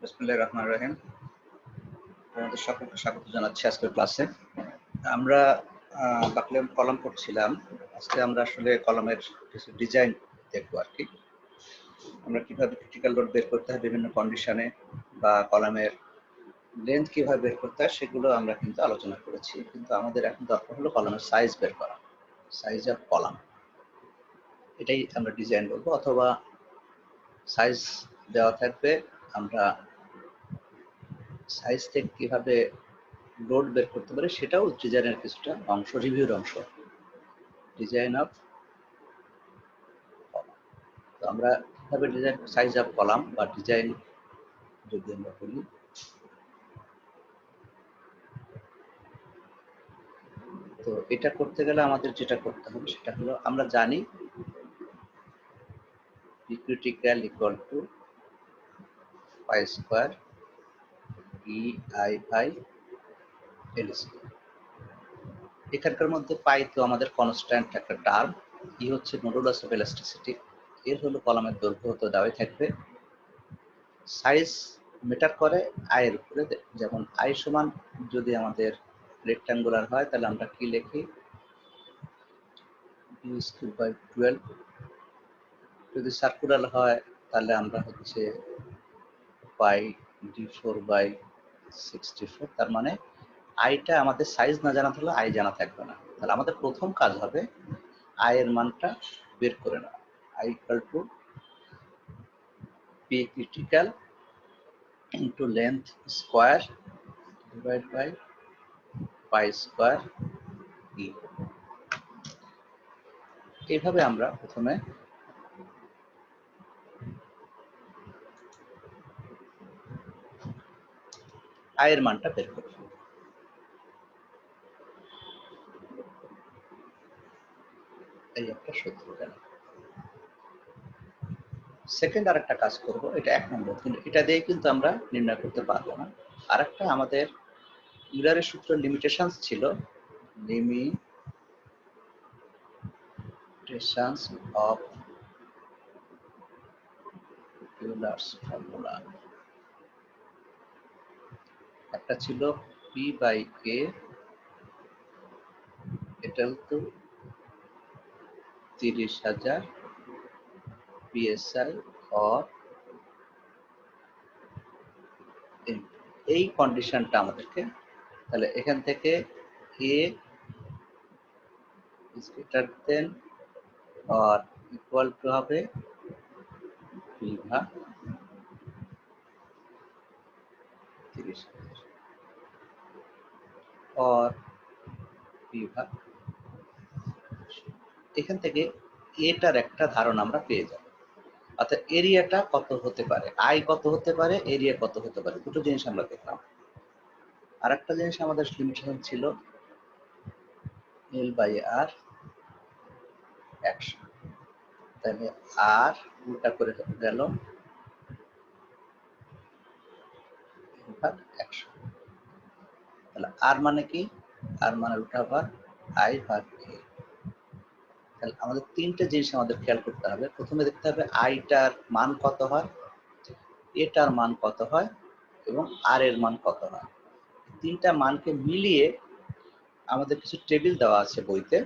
বিসমিল্লাহির রহমানির রহিম। আপনাদের সকলকে স্বাগত জানাচ্ছি আজকের ক্লাসে। আমরা বাকলিয়াম কলাম পড়ছিলাম। আজকে আমরা আসলে কলামের কিছু ডিজাইন দেখবো আর কি। আমরা কিভাবে ক্রিটিক্যাল লোড বের করতে হয় বিভিন্ন কন্ডিশনে, বা কলামের লেন্থ কিভাবে বের করতে হয় সেগুলো আমরা কিন্তু আলোচনা করেছি। কিন্তু আমাদের এখন দরকার হলো কলামের সাইজ বের করা, সাইজ অফ কলাম। এটাই আমরা ডিজাইন বলবো, অথবা সাইজ দেওয়া থাকবে, আমরা সাইজ থেকে কিভাবে লোড বের করতে পারে সেটাও ডিজাইনের কিছুটা অংশ, রিভিউর অংশ, ডিজাইন অফ কলাম। তো আমরা কিভাবে ডিজাইন সাইজ অফ কলাম বা ডিজাইন যদি আমরা বলি, তো এটা করতে গেলে আমাদের যেটা করতে হবে সেটা হলো, আমরা জানি P critical equal to pi square EI by L square। এখানকার মধ্যে পাই তো আমাদের কনস্ট্যান্ট একটা টার্ম, ই হচ্ছে মডুলাস অফ ইলাস্টিসিটি, এর হলো কলামের দৈর্ঘ্য তো দেওয়াই থাকবে। সাইজ মেটার করে আয়ের উপরে, যেমন আই সমান যদি আমাদের রেক্ট্যাঙ্গুলার হয় তাহলে আমরা কি লিখি, b²/12। যদি সার্কুলার হয় তাহলে আমরা হচ্ছে পাই d4/64। তার মানে আইটা আমাদের সাইজ না জানা থাকলে আই জানা থাকবে না। তাহলে আমাদের প্রথম কাজ হবে আই এর মানটা বের করে নেওয়া। I equal to P critical into length square divide by pi square E. এইভাবে আমরা প্রথমে আয়ের মানটা বের করব। এই একটা সূত্র গেল। সেকেন্ড আর একটা কাজ করব, এটা 1 নম্বর, কিন্তু এটা দিয়ে কিন্তু আমরা নির্ণয় করতে পারবো না। আর একটা আমাদের ইউলারের সূত্র লিমিটেশনস ছিল, লিমিটেশনস অফ ইউলার্স ফর্মুলা। একটা ছিল P/A equal to 30,000 PSI or এই কন্ডিশনটা আমাদেরকে, তাহলে এখান থেকে A is greater than or equal to হবে P ভাগ 30,000 or P ভাগ। এখান থেকে এটার একটা ধারণা আমরা পেয়ে যাব, অর্থাৎ এরিয়াটা কত হতে পারে, আই কত হতে পারে, এরিয়া কত হতে পারে, দুটো জিনিস আমরা দেখলাম। আর একটা জিনিস আমাদের লিমিটেশন ছিল L/R 100। তাহলে আর উল্টা করে গেল ভাগ 100। তাহলে আর মানে কি, আর মানে উল্টা ভাগ আই ভাগ এ। তাহলে আমাদের তিনটে জিনিস আমাদের খেয়াল করতে হবে। প্রথমে দেখতে হবে আইটার মান কত হয়, এটার মান কত হয়, এবং আর এর মান কত হয়। তিনটা মানকে মিলিয়ে আমাদের কিছু টেবিল দেওয়া আছে বইতে,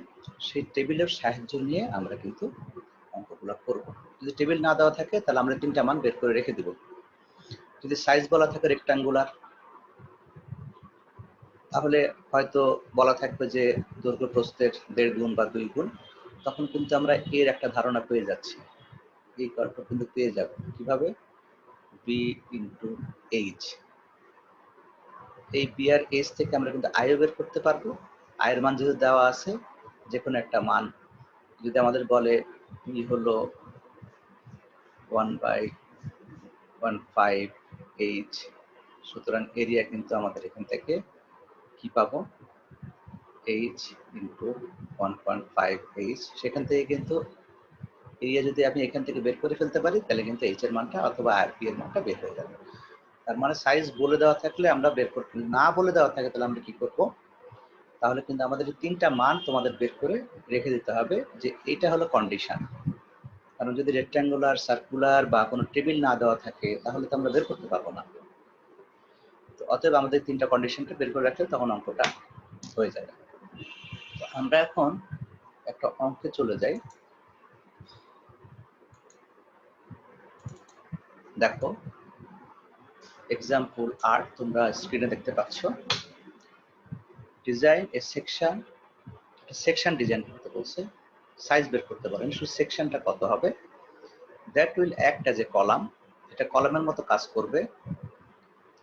সেই টেবিলের সাহায্য নিয়ে আমরা কিন্তু অঙ্কগুলো করব। যদি টেবিল না দেওয়া থাকে তাহলে আমরা তিনটা মান বের করে রেখে দিব। যদি সাইজ বলা থাকে রেক্ট্যাঙ্গুলার, তাহলে হয়তো বলা থাকবে যে দৈর্ঘ্য প্রস্থের 1.5 গুণ বা 2 গুণ, তখন কিন্তু আমরা এর একটা ধারণা পেয়ে যাচ্ছি। এই গল্প কিন্তু পেয়ে যাব কিভাবে, বি ইন্টু এইচ। এই বি আর এইচ থেকে আমরা কিন্তু আয়ও বের করতে পারবো। আয়ের মান যেহেতু দেওয়া আছে, যে কোনো একটা মান যদি আমাদের বলে বি হলো 1/15 এইচ, সুতরাং এরিয়া কিন্তু আমাদের এখান থেকে কি পাবো, এইচ ইন্টু 1.5 এইচ। সেখান থেকে কিন্তু এরিয়া যদি আমি এখান থেকে বের করে ফেলতে পারি তাহলে কিন্তু এইচ এর মানটা অথবা আর পি এর মানটা বের হয়ে যাবে। তার মানে সাইজ বলে দেওয়া থাকলে আমরা বের করতে, না বলে দেওয়া থাকে তাহলে আমরা কি করব, তাহলে কিন্তু আমাদের তিনটা মান তোমাদের বের করে রেখে দিতে হবে যে এটা হলো কন্ডিশন। কারণ যদি রেক্ট্যাঙ্গুলার, সার্কুলার বা কোনো টেবিল না দেওয়া থাকে তাহলে তো আমরা বের করতে পারবো না। অতএব আমাদের তিনটা কন্ডিশনটা বের করে রাখলে তখন অঙ্কটা হয়ে যাবে। তো আমরা এখন একটা অঙ্কে চলে যাই। দেখো এক্সাম্পল 8 তোমরা স্ক্রিনে দেখতে পাচ্ছ। ডিজাইন এ সেকশন ডিজাইন করতে বলছে, সাইজ বের করতে বলেন, শুধু সেকশনটা কত হবে। That will act as a column, এটা কলামের মতো কাজ করবে।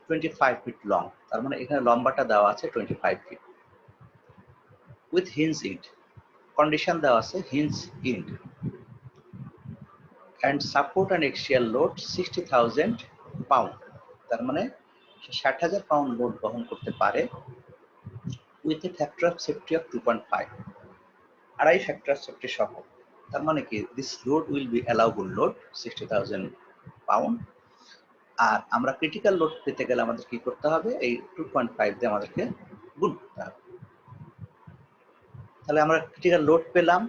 25 ফিট লং, তার মানে এখানে লম্বাটা দেওয়া আছে 25 feet. With hinge end, condition দেওয়া আছে hinge end, and support and axial load 60,000 pound, তার মানে 60,000 পাউন্ড লোড বহন করতে পারে। With a factor of safety of 2.5, আড়াই ফ্যাক্টর অফ সেফটি সহ। তার মানে কি, this load will be allowable load 60,000 pound. আর আমরা ক্রিটিক্যাল লোড পেতে গেলে আমাদের কি করতে হবে, এই 2.5 দিয়ে আমাদেরকে গুণ করতে হবে। তাহলে আমরা ক্রিটিক্যাল লোড পেলাম,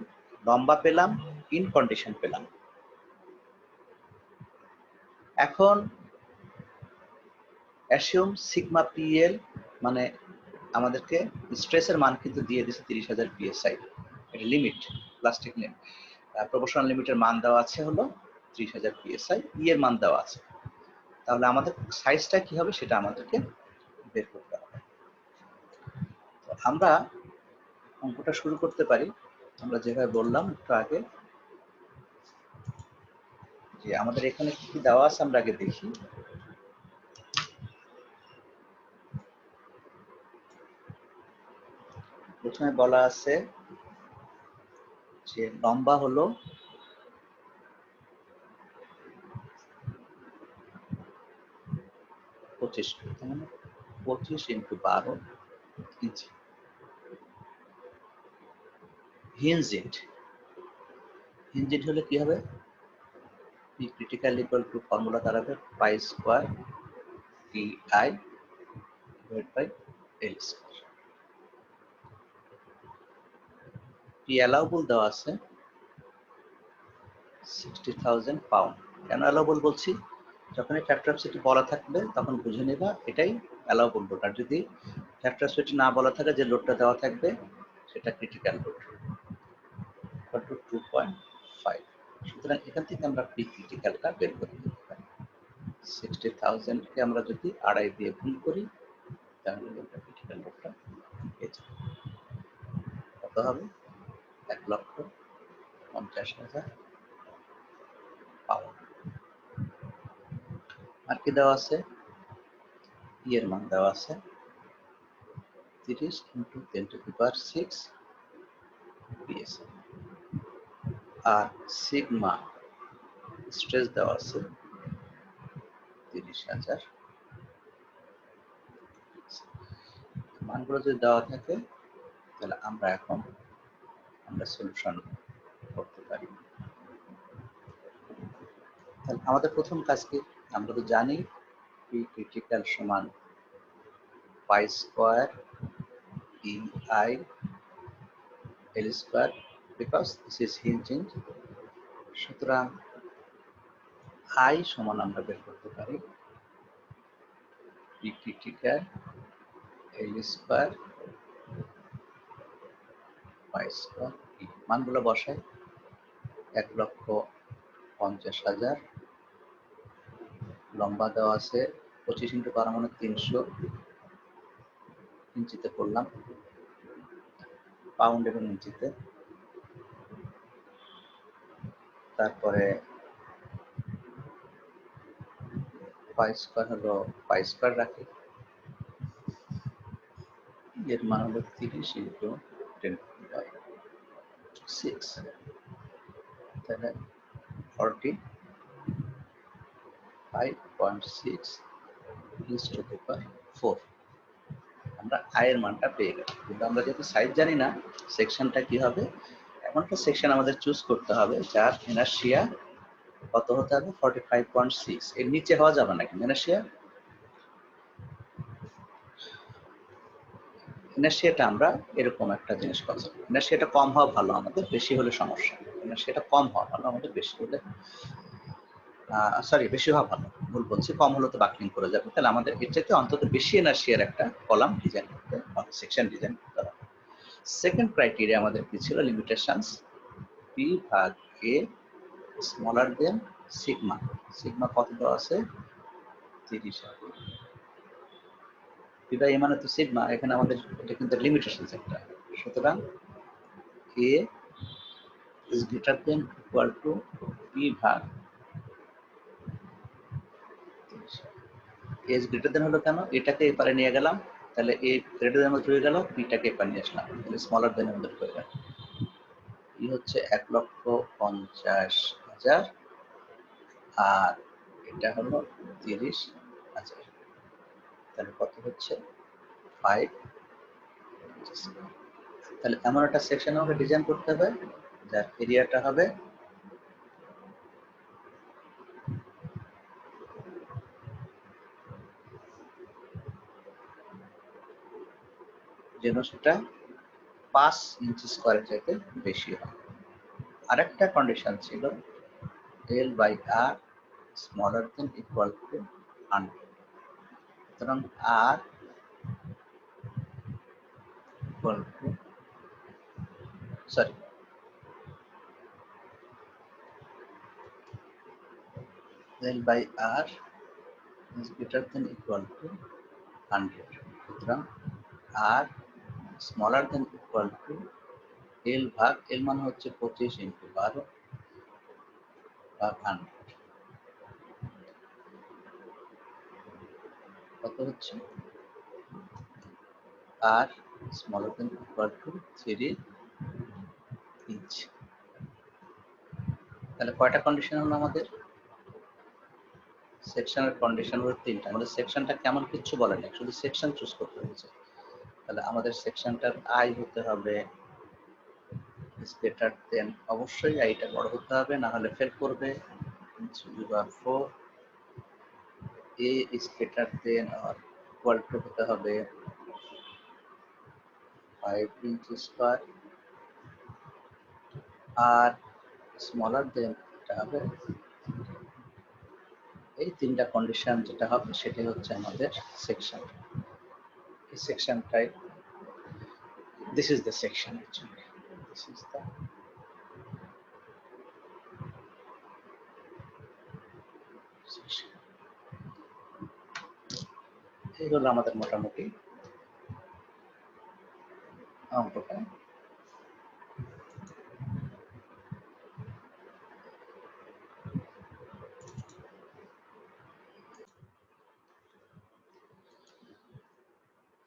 লম্বা পেলাম, ইন কন্ডিশন পেলাম। এখন অ্যাসিউম সিগমা পিএল, মানে আমাদেরকে স্ট্রেসের মান কিন্তু দিয়ে দিয়েছে 30,000 পিএসআই, এটা লিমিট, প্লাস্টিক প্রপোর্শনাল লিমিটের মান দেওয়া আছে হলো 30,000 পিএসআই, ই এর মান দেওয়া আছে। তাহলে আমাদের সাইজটা কি হবে সেটা আমাদেরকে বের করতে হবে। তো আমরা অঙ্কটা শুরু করতে পারি। আমরা যেভাবে বললাম একটু আগে, যে আমাদের এখানে কি কি দেওয়া আছে আমরা আগে দেখি। প্রথমে বলা আছে যে লম্বা হলো 25 ফিট, মানে 25 × 12 ইঞ্চি। হিঞ্জ ইন্ড, হিঞ্জ ইন্ড হলে কি হবে, P critical equal to formula দাঁড়াবে pi square T I divide by L square. P allowable দেওয়া আছে 60,000 পাউন্ড। কেন অ্যালাউবল বলছি, যখন এই ফ্যাক্টর অফ সেফটি বলা থাকবে তখন বুঝে নেবা এটাই অ্যালাউবল লোড, আর যদি ফ্যাক্টর অফ সেফটি না বলা থাকে যে লোডটা দেওয়া থাকবে সেটা ক্রিটিক্যাল লোড 2.5। সুতরাং এখান থেকে আমরা পি ক্রিটিক্যালটা বের করে নিতে পারি। 60,000 কে আমরা যদি আড়াই দিয়ে গুণ করি তাহলে ক্রিটিক্যাল লোডটা পেয়ে যাবে। কত হবে, 1,50,000 পাউন্ড। আর কি দেওয়া আছে, ই এর মান দেওয়া আছে 30 × 10⁶ পিএসআই। আর সিগমা স্ট্রেস দেওয়া আছে 30,000। মানগুলো যদি দেওয়া থাকে তাহলে আমরা এখন সলিউশন করতে পারি। তাহলে আমাদের প্রথম কাজ কি, আমরা তো জানি পি ক্রিটিক্যাল সমান pi square E I L square, because this is hinge ইন্ড। সুতরাং আই সমান আমরা বের করতে পারি পি ক্রিটিক্যাল এল স্কয়ার পাই স্কয়ার ই। মানগুলো বসাই, 1,50,000, লম্বা দেওয়া আছে 25 × 12 মানে 300 ইঞ্চিতে করলাম, পাউন্ড এবং ইঞ্চিতে। তারপরে পাই স্কয়ার হলো পাই স্কয়ার রাখি, এর মান হলো 30 × 10⁶, তাহলে 45.6 × 4। আমরা আয়ের মানটা পেয়ে গেলাম, কিন্তু আমরা যেহেতু সাইজ জানি না সেকশনটা কি হবে, এমন একটা সেকশন আমাদের চুজ করতে হবে যার ইনারশিয়া কত হতে হবে, 45.6। এর নিচে হওয়া যাবে না, কিন্তু ইনারশিয়াটা আমরা এরকম একটা জিনিস করতে হবে। ইনারশিয়াটা কম হওয়া ভালো, আমাদের বেশি হলে সমস্যা। ইনারশিয়াটা কম হওয়া ভালো, আমাদের বেশি হলে সরি বেশি হওয়া ভালো, ভুল বলছি, কম হলে তো বাকলিং করে যাবে। তাহলে আমাদের এর চাইতে অন্তত বেশি এনার্শিয়ার একটা কলাম ডিজাইন করতে হবে, সেকশন ডিজাইন করতে হবে। সেকেন্ড ক্রাইটেরিয়া আমাদের কি ছিল? লিমিটেশনস পি ভাগ এ স্মলার দেন সিগমা। সিগমা কত দেওয়া আছে? 30। পি বাই এ মানে তো সিগমা, এখানে আমাদের এটা কিন্তু লিমিটেশন একটা। সুতরাং এ is greater than equal to p ভাগ a is greater than হলো কেন? এটাকে এপারে নিয়ে গেলাম, তাহলে a greater than হয়ে গেল, p টাকে এপারে নিয়ে আসলাম, তাহলে স্মলার দেন আমাদের হয়ে গেল। ই হচ্ছে 1,50,000 আর এটা হলো 30,000, তাহলে কত হচ্ছে? 5। তাহলে এমন একটা সেকশন আমাকে ডিজাইন করতে হবে যার এরিয়াটা হবে যেন সেটা 5 ইঞ্চি স্কোয়ারের চাইতে বেশি হয়। আরেকটা কন্ডিশন ছিল L by R smaller than equal to 100. সুতরাং R equal to sorry L by R is greater than equal to 100. সুতরাং R smaller than equal to L ভাগ L মানে হচ্ছে 25 into 12 ভাগ 100। কত হচ্ছে? R smaller than equal to 3 inch। তাহলে কয়টা কন্ডিশন হলো আমাদের? সেকশনের কন্ডিশন হলো 3টা। আমাদের সেকশনটা কেমন কিচ্ছু বলে না, শুধু সেকশন চুজ করতে হয়েছে। তাহলে আমাদের সেকশনটার আই হতে হবে গ্রেটার দেন, অবশ্যই আইটা বড় হতে হবে, না হলে ফেল করবে। 4 A is greater than or equal to হতে হবে 5 ইঞ্চি স্কয়ার আর স্মলার দেন এটা হবে। এই তিনটা কন্ডিশন যেটা হবে সেটাই হচ্ছে আমাদের সেকশন। এই সেকশনটাই this is the section actually. This is the section. এই হলো আমাদের মোটামুটি অঙ্কটা।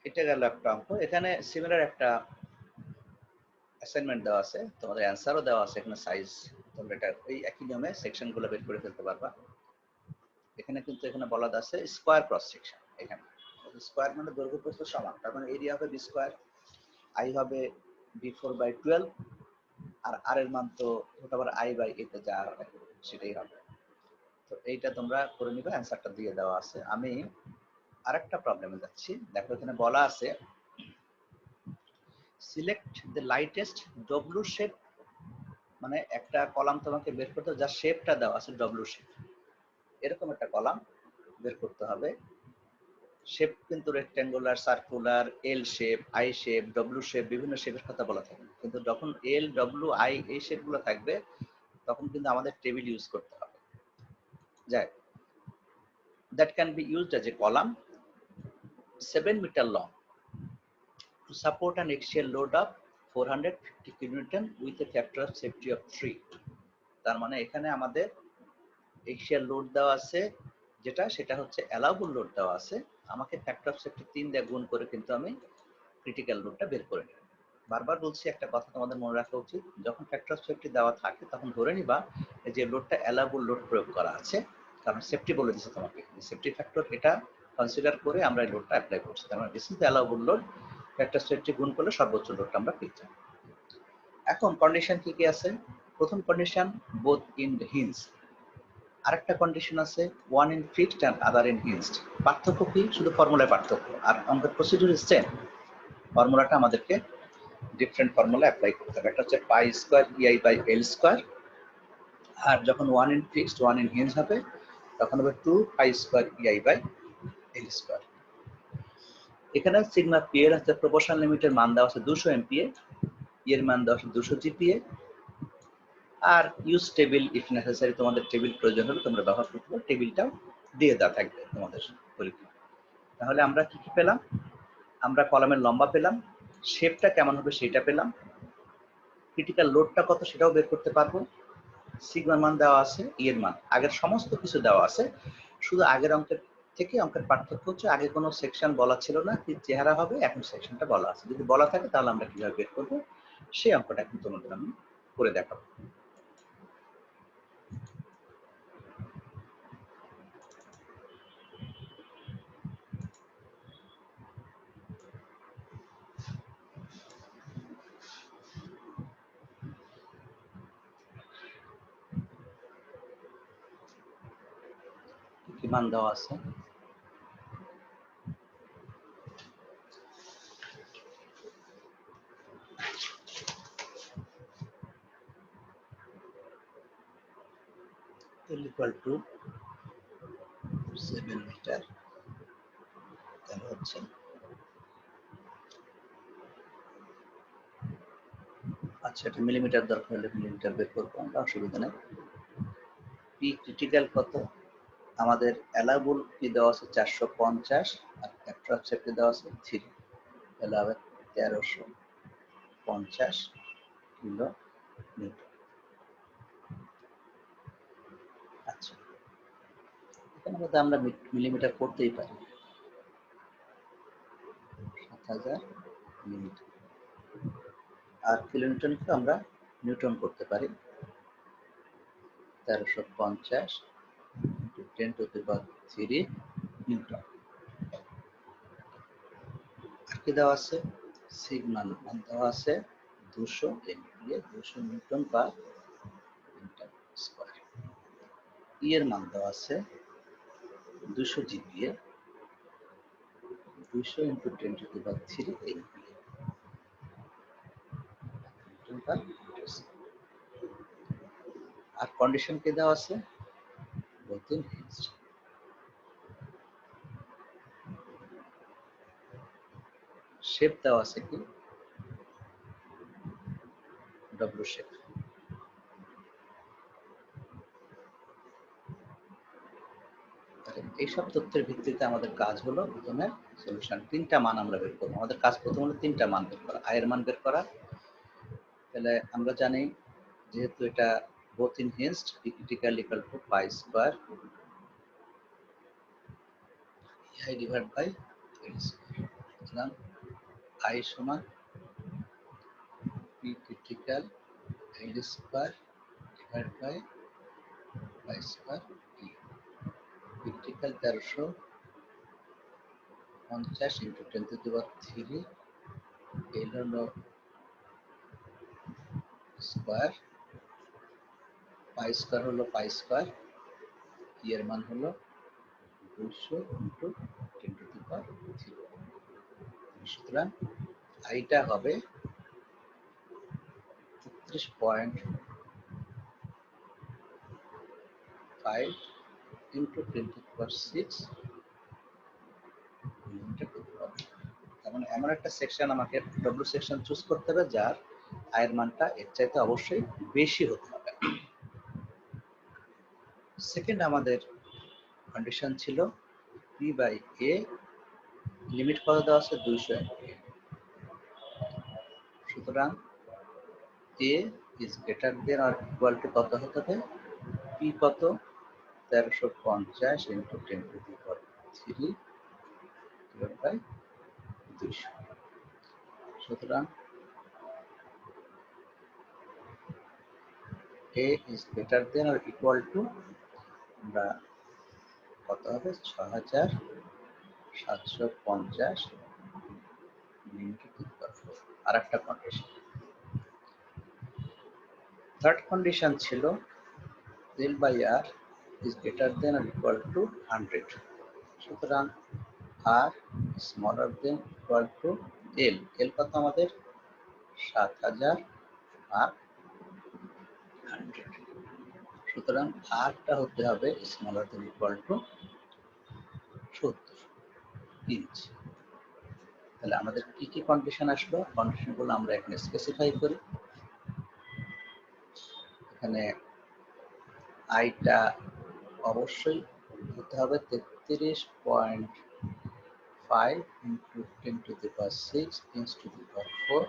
এটা গেল একটা অঙ্ক। এখানে সিমিলার একটা অ্যাসাইনমেন্ট দেওয়া আছে, তোমাদের অ্যান্সারও দেওয়া আছে এখানে সাইজ। তোমরা এটা এই একই নিয়মে সেকশনগুলো বের করে ফেলতে পারবা। এখানে কিন্তু এখানে বলা আছে স্কয়ার ক্রস সেকশন। এখানে স্কয়ার মানে দৈর্ঘ্য প্রস্থ সমান, তার মানে এরিয়া হবে বি স্কয়ার, আই হবে b4/12 আর আর এর মান তো আবার i/a তে যা হবে সেটাই হবে। তো এইটা তোমরা করে নিবে, অ্যান্সারটা দিয়ে দেওয়া আছে। আমি আরেকটা প্রবলেমে যাচ্ছি। দেখো এখানে বলা আছে select the lightest W shape, মানে একটা কলাম তোমাকে বের করতে হবে যার শেপটা দেওয়া আছে ডব্লিউ শেপ। এরকম একটা কলাম বের করতে হবে। শেপ কিন্তু rectangular, circular, L shape, I shape, W shape, বিভিন্ন শেপের কথা বলা থাকে। কিন্তু যখন এল, ডব্লিউ, আই এই শেপগুলো থাকবে তখন কিন্তু আমাদের টেবিল ইউজ করতে হবে। যাই, that can be used as a column 7 meter long to support an axial load of 450 kN with a factor of safety of 3. তার মানে এখানে আমাদের axial load দেওয়া আছে যেটা, সেটা হচ্ছে allowable load দেওয়া আছে, আমাকে ফ্যাক্টর অফ সেফটি 3 দিয়ে গুণ করে কিন্তু আমি ক্রিটিক্যাল লোডটা বের করে নেব। বারবার বলছি একটা কথা তোমাদের মনে রাখা উচিত, যখন ফ্যাক্টর অফ সেফটি দেওয়া থাকে তখন ধরে নিবা যে লোডটা allowable লোড প্রয়োগ করা আছে, কারণ সেফটি বলে দিচ্ছে তোমাকে সেফটি ফ্যাক্টর, এটা কনসিডার করে আমরা এই লোডটা অ্যাপ্লাই করছি। তার মানে this is the allowable load, factor of safety গুণ করলে সর্বোচ্চ লোডটা আমরা পেয়ে যাব। এখন কন্ডিশন কি কি আছে? প্রথম কন্ডিশন বোথ ইন হিঞ্জ, আরেকটা কন্ডিশন আছে one end fixed and other end hinged. পার্থক্য কি? শুধু ফর্মুলায় পার্থক্য, আর আমাদের প্রসিডিউর ইজ সেম। ফর্মুলাটা আমাদেরকে ডিফারেন্ট ফর্মুলা অ্যাপ্লাই করতে হবে। একটা হচ্ছে pi square EI by L square, আর যখন 1 in fixed 1 in hinge হবে তখন হবে 2 pi square ei by l square। এখানে সিগমা পি এর হচ্ছে প্রপোর্শনাল লিমিটের মান দেওয়া আছে 200 এমপিএ, এর মান দেওয়া আছে 200 জিপিএ। আর ইউজ টেবিল ইফ নেসেসারি, তোমাদের টেবিল প্রয়োজন হলে তোমরা ব্যবহার করতে পারো, টেবিলটাও দিয়ে দেওয়া থাকবে তোমাদের পরীক্ষা। তাহলে আমরা কি কি পেলাম? আমরা কলামের লম্বা পেলাম, শেপটা কেমন হবে সেটা পেলাম, ক্রিটিক্যাল লোডটা কত সেটাও বের করতে পারবো, সিগমার মান দেওয়া আছে, এর মান, আগের সমস্ত কিছু দেওয়া আছে। শুধু আগের অঙ্কের থেকে অঙ্কের পার্থক্য হচ্ছে আগে কোনো সেকশন বলা ছিল না, কি চেহারা হবে, এখন সেকশনটা বলা আছে। যদি বলা থাকে তাহলে আমরা কিভাবে বের করবো সেই অঙ্কটা এখন তোমাদের আমি করে দেখাবো। কি মান দেওয়া আছে? L equal to 7 মিটার, তাহলে হচ্ছে আচ্ছা এটা মিলিমিটার দরকার হলে মিলিমিটার বের করবো আমরা, অসুবিধা নেই। পি ক্রিটিক্যাল কত? আমাদের অ্যালাউবল কি দেওয়া আছে 450 আর অ্যাট্রাকশন দেওয়া আছে 3, তাহলে হবে 1350 কিলো নিউটন। আচ্ছা এখানে মধ্যে আমরা মিলিমিটার করতেই পারি, 7000 মিলিমিটার। আর কিলোমিটারকে আমরা নিউটন করতে পারি, 1350 10 to the power 3 নিউটন। আর কি দেওয়া আছে? সিগমা মান দেওয়া আছে 200 MPa, 200 newton per metre square. E এর মান দেওয়া আছে 200 GPa, 200 into 10 to the power 3 MPa newton per metre square. আর কন্ডিশন কি দেওয়া আছে? both in hinged। শেপ দেওয়া আছে কি? W shape. এইসব তথ্যের ভিত্তিতে আমাদের কাজ হলো প্রথমে সলিউশন, তিনটা মান আমরা বের করবো। আমাদের কাজ প্রথম হলো তিনটা মান বের করা, আয়ের মান বের করা। তাহলে আমরা জানি যেহেতু এটা both in hinged, P critical equal to pi square I divided by L square। সুতরাং I সমান P critical L square divided by pi square E। P critical 1350 into 10 to the power 3, L হলো square, pi square হলো pi square, E এর মান হলো 200 into 10 to the power 3। সুতরাং আইটা হবে 33.5 into 10 to the power 6 millimetre করতে হবে। তার মানে এমন একটা সেকশন আমাকে ডব্লিউ সেকশন চুজ করতে হবে যার আয়ের মানটা এর চাইতে অবশ্যই বেশি হতে হবে। সেকেন্ড আমাদের কন্ডিশন ছিল পি বাই এ লিমিট কত দেওয়া আছে 200 এমপিএ। সুতরাং A is greater than or equal to কত হতে হবে? পি কত? 1350 into 10 to the power 3 divided by 200। সুতরাং A is greater than or equal to, আমরা কত হবে 6750 মিলিমিটার টু দি পাওয়ার 4। আর একটা কন্ডিশন, থার্ড কন্ডিশন ছিল L by R is greater than or equal to 100। সুতরাং R smaller than equal to L। L কত আমাদের? 7000 আর 100। সুতরাং আরটা হতে হবে smaller than equal to 70 inch. তাহলে আমাদের কি কি কন্ডিশন আসলো, কন্ডিশনগুলো আমরা এখানে স্পেসিফাই করি। এখানে আইটা অবশ্যই হতে হবে 33.5 into 10 to the power 6 inch to the power 4।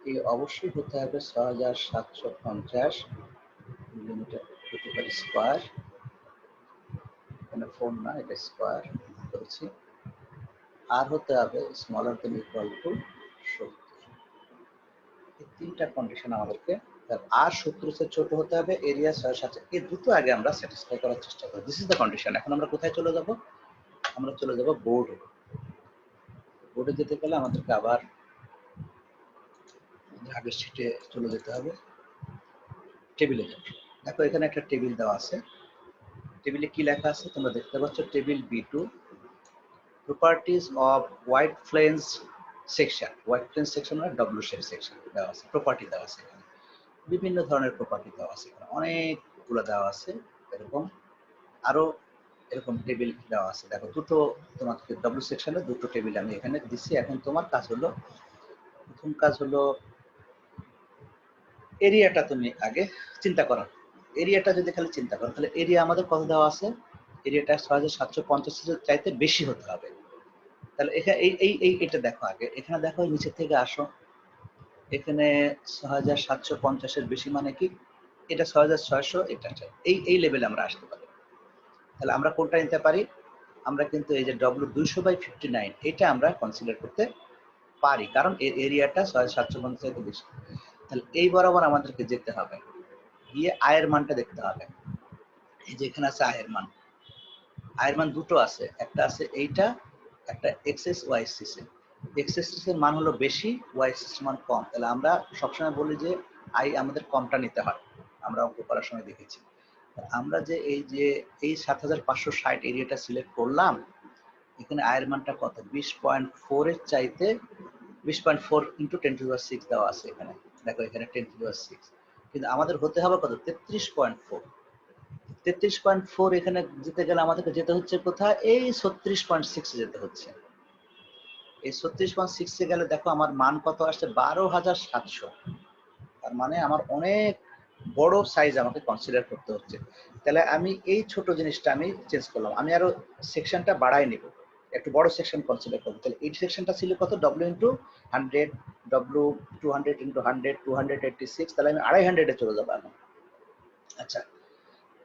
এই অবশ্যই হতে হবে 6750 millimetre to the power square. এখানে 4 না, এটা স্কোয়ার করেছি। আর হতে হবে স্মলার দেন ইকুয়াল টু 70। এই তিনটা কন্ডিশন আমাদেরকে, আর 70 এর ছোট হতে হবে, এরিয়া 67। এই দুটো আগে আমরা স্যাটিসফাই করার চেষ্টা করি। This is the condition. এখন আমরা কোথায় চলে যাব? আমরা চলে যাব বোর্ডে। বোর্ডে যেতে গেলে আমাদেরকে আবার আগের শিটে চলে যেতে হবে, টেবিলে যাব। দেখো এখানে একটা টেবিল দেওয়া আছে। টেবিলে কি লেখা আছে তোমরা দেখতে পাচ্ছ, table B2 properties of wide flange section. Wide flange section মানে ডব্লিউ শেপ সেকশন দেওয়া আছে, প্রপার্টি দেওয়া আছে। এখানে বিভিন্ন ধরনের প্রপার্টি দেওয়া আছে, এখানে অনেকগুলো দেওয়া আছে। এরকম আরো এরকম টেবিল দেওয়া আছে। দেখো দুটো তোমাকে ডব্লিউ সেকশনে দুটো টেবিল আমি এখানে দিচ্ছি। এখন তোমার কাজ হলো, প্রথম কাজ হলো এরিয়াটা তুমি আগে চিন্তা করো। এরিয়াটা যদি খালি চিন্তা করো, তাহলে এরিয়া আমাদের কত দেওয়া আছে? এরিয়াটা 6750 চাইতে বেশি হতে হবে। তাহলে এখানে এটা দেখো আগে, এখানে দেখো নিচে থেকে আসো। এখানে 6750 এর বেশি মানে কি? এটা 6600, এটা এই লেভেলে আমরা আসতে পারি। তাহলে আমরা কোনটা নিতে পারি? আমরা কিন্তু এই যে W200/59 এটা আমরা কনসিডার করতে পারি, কারণ এর এরিয়াটা 6750 থেকে বেশি। তাহলে এই বরাবর আমাদেরকে যেতে হবে, গিয়ে আয়ের মানটা দেখতে হবে। এই যে এখানে আছে আয়ের মান। আয়ের মান দুটো আছে, একটা আছে এইটা, একটা এক্সএস ওয়াই এক্সিস। এক্সএস এর মান হলো বেশি, ওয়াই এক্সিস মান কম। তাহলে আমরা সবসময় বলি যে আই আমাদের কমটা নিতে হয়, আমরা অঙ্ক করার সময় দেখেছি। আমরা যে এই 7560 এরিয়াটা সিলেক্ট করলাম, এখানে আয়ের মানটা কত? 20.4 এর চাইতে 20.4 ইন্টু 10 টু দি পাওয়ার 6 দেওয়া আছে এখানে। দেখো এখানে 10 টু দি পাওয়ার 6, কিন্তু আমাদের হতে হবে কত? 33.4। 33.4 এখানে যেতে গেলে আমাদেরকে যেতে হচ্ছে কোথায়? এই 36.6 যেতে হচ্ছে। এই 36.6 এ গেলে দেখো আমার মান কত আসছে? 12700। তার মানে আমার অনেক বড় সাইজ আমাকে কনসিডার করতে হচ্ছে। তাহলে আমি এই ছোট জিনিসটা আমি চেঞ্জ করলাম, আমি আরো সেকশনটা বাড়াই নিব, একটু বড় সেকশন কনসিডার করব। তাহলে এই সেকশনটা ছিল কত? W into 100, W 200 into 100, 286। তাহলে আমি 250 এ চলে যাবো এখন। আচ্ছা,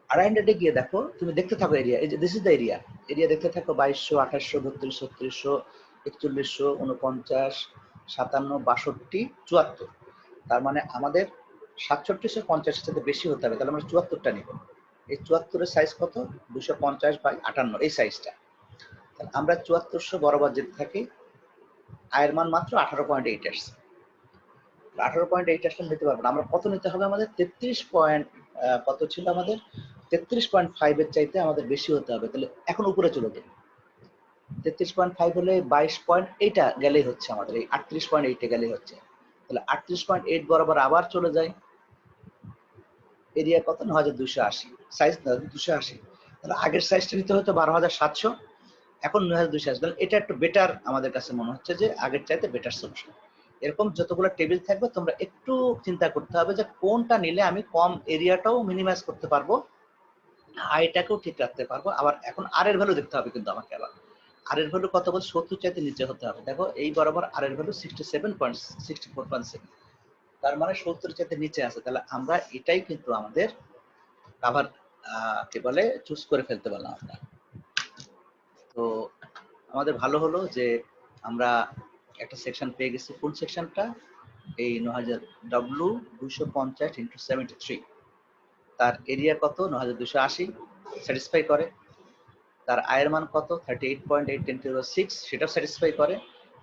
250 এ গিয়ে দেখো, তুমি দেখতে থাকো এরিয়া। এই যে this is the area. Area দেখতে থাকো, 2200, 2800, 3200, 3600, 49, 57, 62, 74। তার মানে আমাদের 6750 থেকে বেশি হতে হবে। তাহলে আমরা 74টা নিব। এই 74 এর সাইজ কত? 250/58, এই সাইজটা। তাহলে আমরা 7400 বরাবর যেতে থাকি। আয়ের মান মাত্র 18.8 আসছে। 18.8 আসলে নিতে পারবো না। আমরা কত নিতে হবে? আমাদের 33 পয়েন্ট কত ছিল আমাদের? 33.5 এর চাইতে আমাদের বেশি হতে হবে। তাহলে এখন উপরে চলে যাই। 33.5 হলে 22 পয়েন্ট, এইটা গেলেই হচ্ছে আমাদের, এই 38.8 এ গেলেই হচ্ছে। তাহলে 38.8 বরাবর আবার চলে যায়। এরিয়া কত? 9280, সাইজ 280। তাহলে আগের সাইজটা নিতে হতো 12700, এখন 9280। তাহলে এটা একটু বেটার আমাদের কাছে মনে হচ্ছে, যে আগের চাইতে বেটার সলিউশন। এরকম যতগুলো টেবিল থাকবে তোমরা একটু চিন্তা করতে হবে যে কোনটা নিলে আমি কম এরিয়াটাও মিনিমাইজ করতে পারবো, আয়টাকেও ঠিক রাখতে পারবো। আবার এখন আর এর ভ্যালু দেখতে হবে, কিন্তু আমাকে আবার আর এর ভ্যালু কত? বল 70 চাইতে নিচে হতে হবে। দেখো এই বরাবর আর এর ভ্যালু 67.64.6, তার মানে 70 চাইতে নিচে আছে। তাহলে আমরা এটাই কিন্তু আমাদের কাভার কি বলে চুজ করে ফেলতে পারলাম আমরা। তো আমাদের ভালো হলো যে আমরা একটা সেকশন পেয়ে গেছি, ফুল সেকশনটা এই 9000 W250 ইন্টু 73। তার এরিয়া কত? 9280, স্যাটিসফাই করে। তার আয়ের মান কত? 38.8 10 to the 6, সেটাও স্যাটিসফাই করে।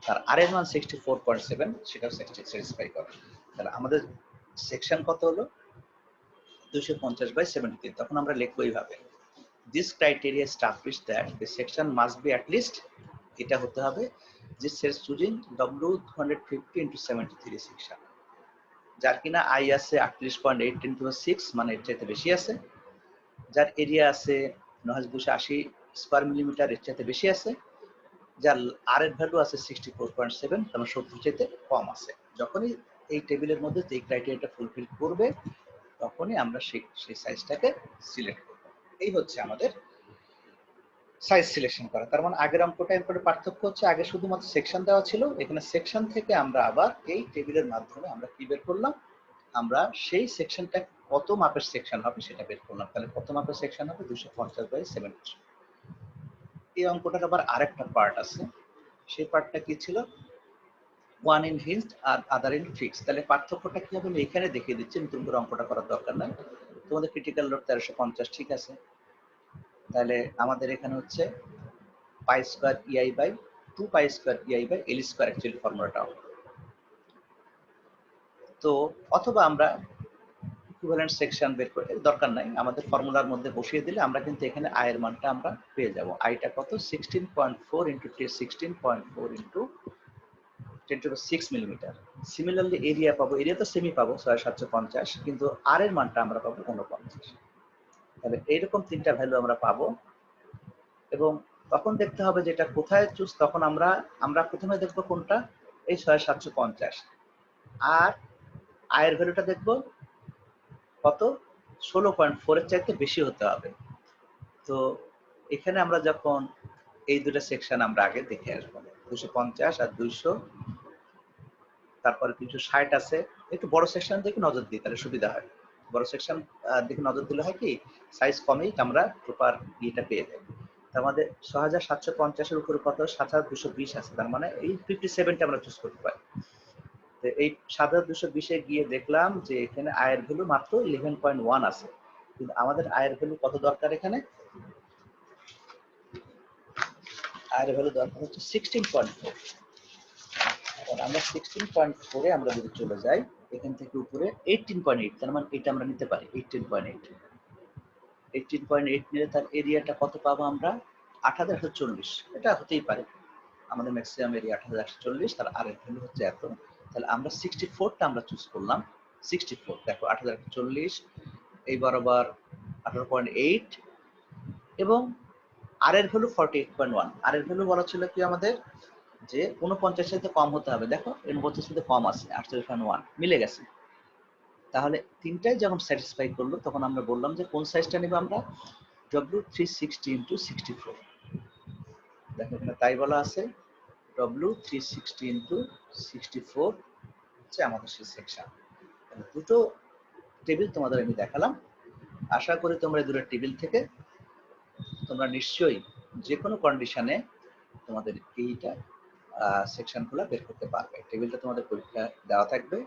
তার আর এর মান 64.7, সেটাও স্যাটিসফাই করে। তাহলে আমাদের সেকশন কত হলো? 250/73। তখন আমরা লিখবো এইভাবে, this criteria established that the section must be at least, এটা হতে হবে, this says choosing W250 into 73 section. যার কিনা আই আছে 38.8 × 6 মানে এর চাইতে বেশি আছে, যার এরিয়া আছে 9280 স্কয়ার মিলিমিটার এর চাইতে বেশি আছে, যার আর এর ভ্যালু আছে 64.7 মানে 70 চাইতে কম আছে। যখনই এই টেবিলের মধ্যে এই ক্রাইটেরিয়াটা ফুলফিল করবে তখনই আমরা সেই সাইজটাকে সিলেক্ট করব। এই হচ্ছে আমাদের সাইজ সিলেকশন করা। তার মানে আগের অঙ্কটা এরপরে পার্থক্য হচ্ছে আগে শুধুমাত্র সেকশন দেওয়া ছিল, এখানে সেকশন থেকে আমরা আবার এই টেবিলের মাধ্যমে আমরা কি বের করলাম, আমরা সেই সেকশনটা কত মাপের সেকশন হবে সেটা বের করলাম। তাহলে কত মাপের সেকশন হবে 250/70। এই অঙ্কটার আবার আরেকটা পার্ট আছে, সেই পার্টটা কি ছিল, ওয়ান ইন হিঞ্জড আর আদার ইন ফিক্সড। তাহলে পার্থক্যটা কি হবে আমি এখানে দেখিয়ে দিচ্ছি, নতুন করে অঙ্কটা করার দরকার নাই। তোমাদের ক্রিটিক্যাল লোড 1350 ঠিক আছে, তাহলে আমাদের এখানে হচ্ছে pi square EI by 2 pi square EI by L square actually ফর্মুলাটা হবে। তো অথবা আমরা ইকুইভ্যালেন্ট সেকশন বের করে দরকার নাই, আমাদের ফর্মুলার মধ্যে বসিয়ে দিলে আমরা কিন্তু এখানে আই এর মানটা আমরা পেয়ে যাব। আইটা কত 16.4 × 16.4 × 10⁶ মিলিমিটার। সিমিলারলি এরিয়া পাবো, এরিয়া তো সেমি পাবো 6750, কিন্তু আর এর মানটা আমরা পাবো 49। তাহলে এইরকম তিনটা ভ্যালু আমরা পাবো এবং তখন দেখতে হবে যে এটা কোথায় চুজ, তখন আমরা প্রথমে দেখবো কোনটা, এই 6750, আর আয়ের ভ্যালুটা দেখবো কত 16.4 এর চাইতে বেশি হতে হবে। তো এখানে আমরা যখন এই দুটো সেকশন আমরা আগে দেখে আসবো, 250 আর 200, তারপরে 360 আছে। একটু বড় সেকশন দেখে নজর দিই তাহলে সুবিধা হয়, বড় সেকশন দেখে নজর দিলে হয় কি সাইজ কমেই আমরা প্রপার ইয়েটা পেয়ে যাই। তার মধ্যে 6750 এর উপরে কত 7220 আছে, তার মানে এই 57টা আমরা চুজ করতে পারি। তো এই 7220 এ গিয়ে দেখলাম যে এখানে আয়ের ভ্যালু মাত্র 11.1 আছে, কিন্তু আমাদের আয়ের ভ্যালু কত দরকার, এখানে আয়ের ভ্যালু দরকার হচ্ছে 16.4। আমরা 16.4 এ আমরা যদি চলে যাই, এখান থেকে উপরে 18.8, তার মানে এটা আমরা নিতে পারি 18.8 নিলে তার এরিয়াটা কত পাবো আমরা 8140। এটা হতেই পারে, আমাদের ম্যাক্সিমাম এরিয়া 8140, তার আর এর ভ্যালু হচ্ছে এত। তাহলে আমরা 64টা আমরা চুজ করলাম। 64 দেখো 8140 এই বরাবর 18.8 এবং আর এর ভ্যালু 48.1। আর এর ভ্যালু বলা ছিল কি আমাদের যে 49 সাথে কম হতে হবে, দেখো 49 সাথে কম আছে 48.1 মিলে গেছে। তাহলে তিনটাই যখন স্যাটিসফাই করলো তখন আমরা বললাম যে কোন সাইজটা নেব আমরা, W360 × 64। দেখো এখানে তাই বলা আছে, W360 × 64 হচ্ছে আমাদের সেই সেকশন। দুটো টেবিল তোমাদের আমি দেখালাম, আশা করি তোমরা এই দুটো টেবিল থেকে তোমরা নিশ্চয়ই যে কোনো কন্ডিশনে তোমাদের এইটা সেকশনগুলো বের করতে পারবে। টেবিলটা তোমাদের পরীক্ষা দেওয়া থাকবে,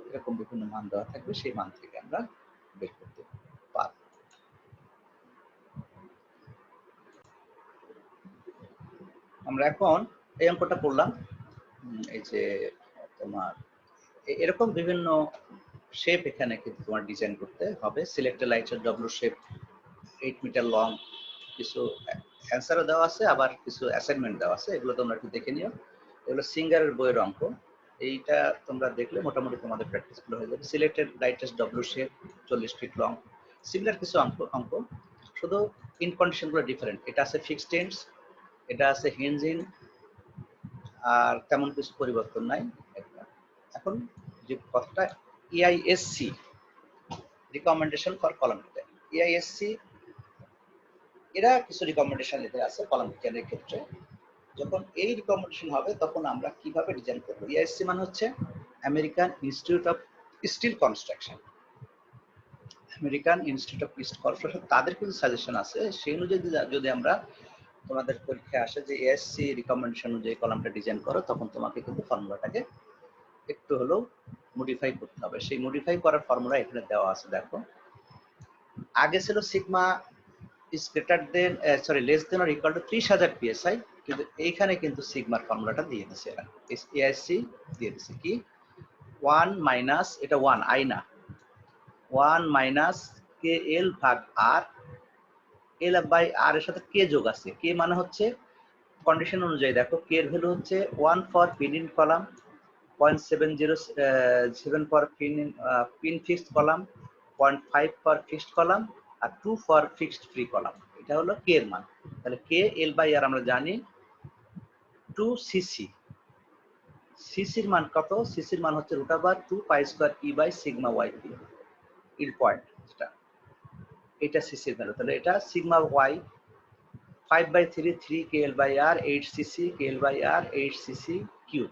এরকম বিভিন্ন মান দেওয়া থাকবে, সেই মান থেকে আমরা বের করতে পারবো। আমরা এখন এই অঙ্কটা করলাম, এই যে তোমার এরকম বিভিন্ন শেপ এখানে কিন্তু তোমার ডিজাইন করতে হবে। Select a light W shape 8 meter long, কিছু অ্যান্সারও দেওয়া আছে, আবার কিছু অ্যাসাইনমেন্ট দেওয়া আছে, এগুলো তোমরা একটু দেখে নিও। এগুলো সিঙ্গারের বইয়ের অঙ্ক, এইটা তোমরা দেখলে মোটামুটি তোমাদের প্র্যাকটিস গুলো হয়ে যাবে। Selected lightest W shape 40 feet long, similar কিছু অঙ্ক, শুধু ইন কন্ডিশন গুলো ডিফারেন্ট। এটা আছে ফিক্সড টেন্স, এটা আছে হিঞ্জিং, আর তেমন কিছু পরিবর্তন নাই। এখন যে কথাটা EISC recommendation for column design, EISC এরা কিছু রিকমেন্ডেশন দিতে আছে কলাম ডিজাইনের ক্ষেত্রে। যখন এই রিকমেন্ডেশন হবে তখন আমরা কিভাবে ডিজাইন করব। EISC মানে হচ্ছে American Institute of Steel Construction, American Institute of Steel Construction, তাদের কিছু সাজেশন আছে, সেই অনুযায়ী যদি আমরা তোমাদের পরীক্ষায় আসে যে EISC রিকমেন্ডেশন অনুযায়ী কলামটা ডিজাইন করো, তখন তোমাকে কিন্তু ফর্মুলাটাকে একটু হলেও মডিফাই করতে হবে। সেই মডিফাই করার ফর্মুলা এখানে দেওয়া আছে। দেখো আগে ছিল sigma is greater then less than or equal two 30,000 psi, কিন্তু এইখানে কিন্তু সিগমার ফর্মুলাটা দিয়ে দিয়েছে এরা, EISC দিয়ে দিয়েছে কি 1 মাইনাস, এটা 1 আই না, 1 মাইনাস KL ভাগ R, L বাই R এর সাথে K যোগ আছে। K মানে হচ্ছে কন্ডিশন অনুযায়ী দেখো K এর ভ্যালু হচ্ছে 1 for filling column, 0.707 for pin fixed column, 0.5 for fixed column আর 2 for fixed free column। এটা হলো k এর মান। তাহলে k l by r আমরা জানি 2 cc। cc এর মান কত? cc এর মান হচ্ছে √2 pi square e by sigma yp। Yield point এটা cc এর ভ্যালু। তাহলে এটা sigma y 5/3 3 kl by r 8 cc kl by r 8 cc cube.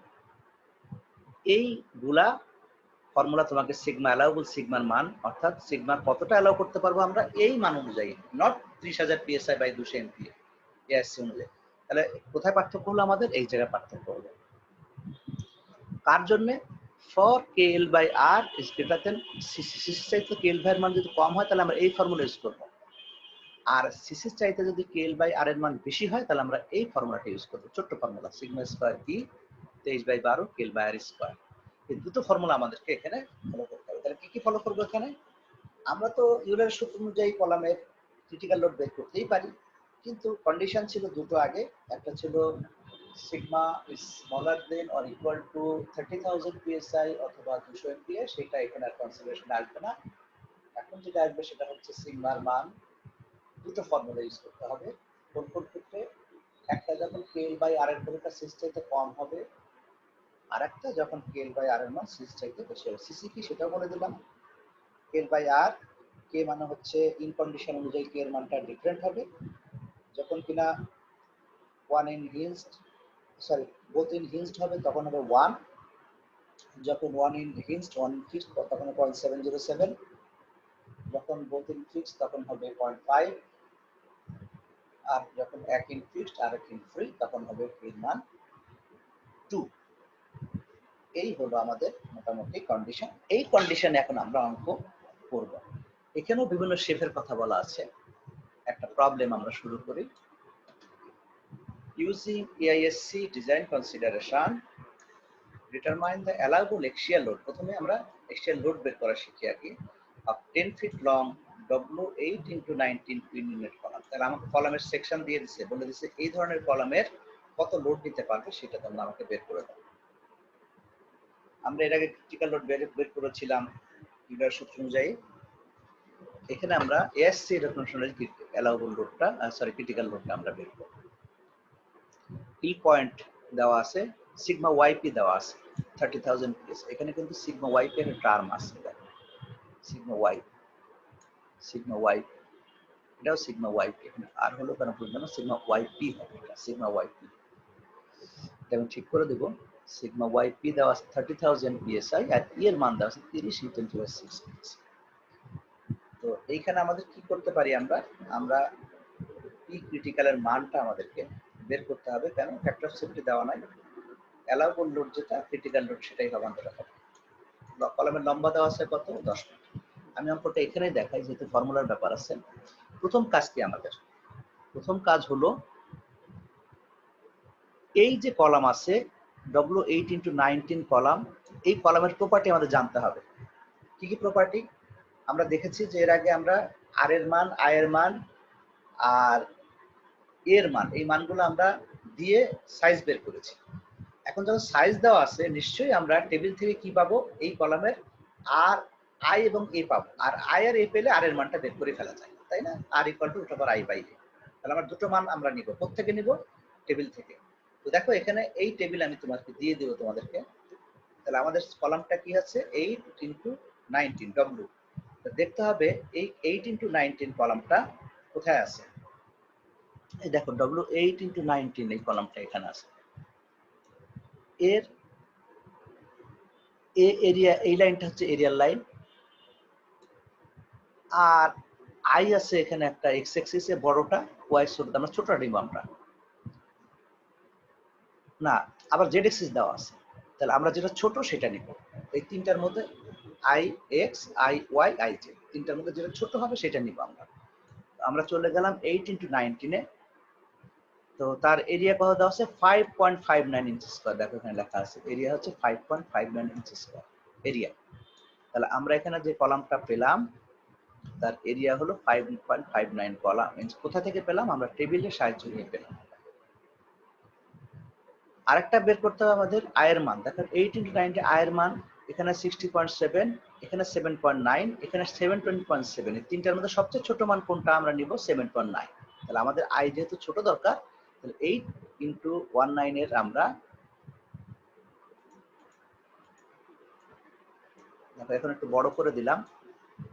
এইগুলা ফর্মুলা তোমাকে সিগমা অ্যালাউবল সিগমার মান, অর্থাৎ সিগমা কতটা অ্যালাউ করতে পারবো আমরা এই মান অনুযায়ী, not 30,000 psi by 200 MPa ASC অনুযায়ী। তাহলে কোথায় পার্থক্য হলো আমাদের? এই জায়গায় পার্থক্য হলো। কার জন্য? For kl by r is greater than cc। cc চাইতে kl by r মান যদি কম হয় তাহলে আমরা এই ফর্মুলা ইউজ করব, আর cc চাইতে যদি kl by r এর মান বেশি হয় তাহলে আমরা এই ফর্মুলাটা ইউজ করব, ছোট্ট formula sigma square e 23/12 kl by r square. এই দুটো ফর্মুলা আমাদেরকে এখানে ফলো করতে হবে। তাহলে কি কি ফলো করব এখানে? আমরা তো ইউলারের সূত্র অনুযায়ী কলামের ক্রিটিক্যাল লোড বের করতেই পারি, কিন্তু কন্ডিশন ছিল দুটো আগে। একটা ছিল sigma is smaller then or equal two 30,000 psi অথবা 200 MPa, সেটা এখানে আর কনসিডারেশন আসবে না। এখন যেটা আসবে সেটা হচ্ছে সিগমার মান দুটো ফর্মুলা ইউজ করতে হবে। কোন কোন ক্ষেত্রে? একটা যখন kl by r এর ভ্যালুটা cc চাইতে কম হবে, আর একটা যখন kl by r এর মান cc চাইতে বেশি হবে। cc কি সেটাও বলে দিলাম। kl by r, k মানে হচ্ছে ইন কন্ডিশন অনুযায়ী k এর মানটা ডিফারেন্ট হবে। যখন কিনা both in hinged হবে তখন হবে 1, যখন 1 in hinged 1 in fixed তখন হবে 0.707, যখন both in fixed তখন হবে 0.5, আর যখন এক ইন ফিক্সড আর এক ইন ফ্রি তখন হবে এর মান 2। এই হলো আমাদের মোটামুটি কন্ডিশন। এই কন্ডিশনে এখন আমরা অঙ্ক করব। এখানেও বিভিন্ন শেপের কথা বলা আছে। একটা প্রবলেম আমরা শুরু করি। Using AISC design consideration determine the allowable axial load. প্রথমে আমরা এক্সিয়াল লোড বের করা শিখি আগে। Of 10 feet long W8 × 19 pin unit column. তাহলে আমাকে কলামের সেকশন দিয়ে দিছে, বলে দিছে এই ধরনের কলামের কত লোড নিতে পারবে সেটা তোমরা আমাকে বের করে দাও। আমরা এর আগে ক্রিটিক্যাল লোড বের করেছিলাম ইউলার সূত্র অনুযায়ী। এখানে আমরা ASC রেফারেন্স অনুযায়ী অ্যালাউবল লোডটা ক্রিটিক্যাল লোডটা আমরা বের করব। কিল পয়েন্ট দেওয়া আছে, সিগমা ওয়াইপি দেওয়া আছে 30,000 psi। এখানে কিন্তু সিগমা ওয়াইপি এর টার্ম আছে, দেখো সিগমা ওয়াইপি এটাও সিগমা ওয়াইপি, এখানে আর হলো কেন বুঝলাম না, সিগমা ওয়াইপি হবে এটা, সিগমা ওয়াইপি এটা আমি ঠিক করে দেব। সিগমা ওয়াইপি দেওয়া আছে 30,000 psi আর ই এর মান দেওয়া আছে 30 × 10⁶। তো এইখানে আমাদের কি করতে পারি? আমরা পি ক্রিটিক্যালের মানটা আমাদেরকে বের করতে হবে। কেন? ফ্যাক্টর অফ সেফটি দেওয়া নাই, অ্যালাউবল লোড যেটা ক্রিটিক্যাল লোড সেটাই হবে আমাদের। কলামের লম্বা দেওয়া আছে কত? 10 মিটার। আমি অঙ্কটা এখানেই দেখাই যেহেতু ফর্মুলার ব্যাপার আছে। প্রথম কাজ কি আমাদের? প্রথম কাজ হলো এই যে কলাম আছে W8 × 19 কলাম, এই কলামের প্রপার্টি আমাদের জানতে হবে। কি কি প্রপার্টি? আমরা দেখেছি যে এর আগে আমরা আর এর মান, আই এর মান আর এর মান, এই মানগুলো আমরা দিয়ে সাইজ বের করেছি। এখন যখন সাইজ দেওয়া আছে নিশ্চয়ই আমরা টেবিল থেকে কি পাবো? এই কলামের আর আই এবং এ পাবো, আর আই আর এ পেলে আর এর মানটা বের করে ফেলা যায়, তাই না? আর = √i/a। তাহলে আমরা দুটো মান আমরা নিব, কোত্থেকে নিব? টেবিল থেকে। তো দেখো এখানে এই টেবিল আমি তোমাকে দিয়ে দেব তোমাদেরকে। তাহলে আমাদের কলামটা কি আছে? 8 × 19 W। দেখতে হবে এই 8 × 19 কলামটা কোথায় আছে। এই দেখো W8 × 19 এই কলামটা এখানে আছে। এর এরিয়া, এই লাইনটা হচ্ছে এরিয়াল লাইন, আর আই আছে এখানে একটা এক্স অ্যাক্সিসে বড়টা, ওয়াই ছোটটা, আমরা ছোটটা নিব আমরা না, আবার জেড অ্যাক্সিস দেওয়া আছে। তাহলে আমরা যেটা ছোট সেটা নিব। এই তিনটার মধ্যে I X, I Y, I Z, তিনটার মধ্যে যেটা ছোট হবে সেটা নিব আমরা। আমরা চলে গেলাম 8 × 19-এ। তো তার এরিয়া কত দেওয়া আছে? 5.59 ইঞ্চি স্কয়ার। দেখো এখানে লেখা আছে এরিয়া হচ্ছে 5.59 ইঞ্চি স্কয়ার এরিয়া। তাহলে আমরা এখানে যে কলামটা পেলাম তার এরিয়া হলো 5.59 কলাম। কোথা থেকে পেলাম? আমরা টেবিলের সাহায্য নিয়ে পেলাম। আরেকটা বের করতে হবে আমাদের আয়ের মান। দেখেন 8 × 90 আয়ের মান এখানে 60.7, এখানে 7.9, এখানে 720.7। এই তিনটার মধ্যে সবচেয়ে ছোট মান কোনটা আমরা নিব? 7.9। তাহলে আমাদের আয় যেহেতু ছোট দরকার, তাহলে 8 × 19 এর আমরা এখন একটু বড় করে দিলাম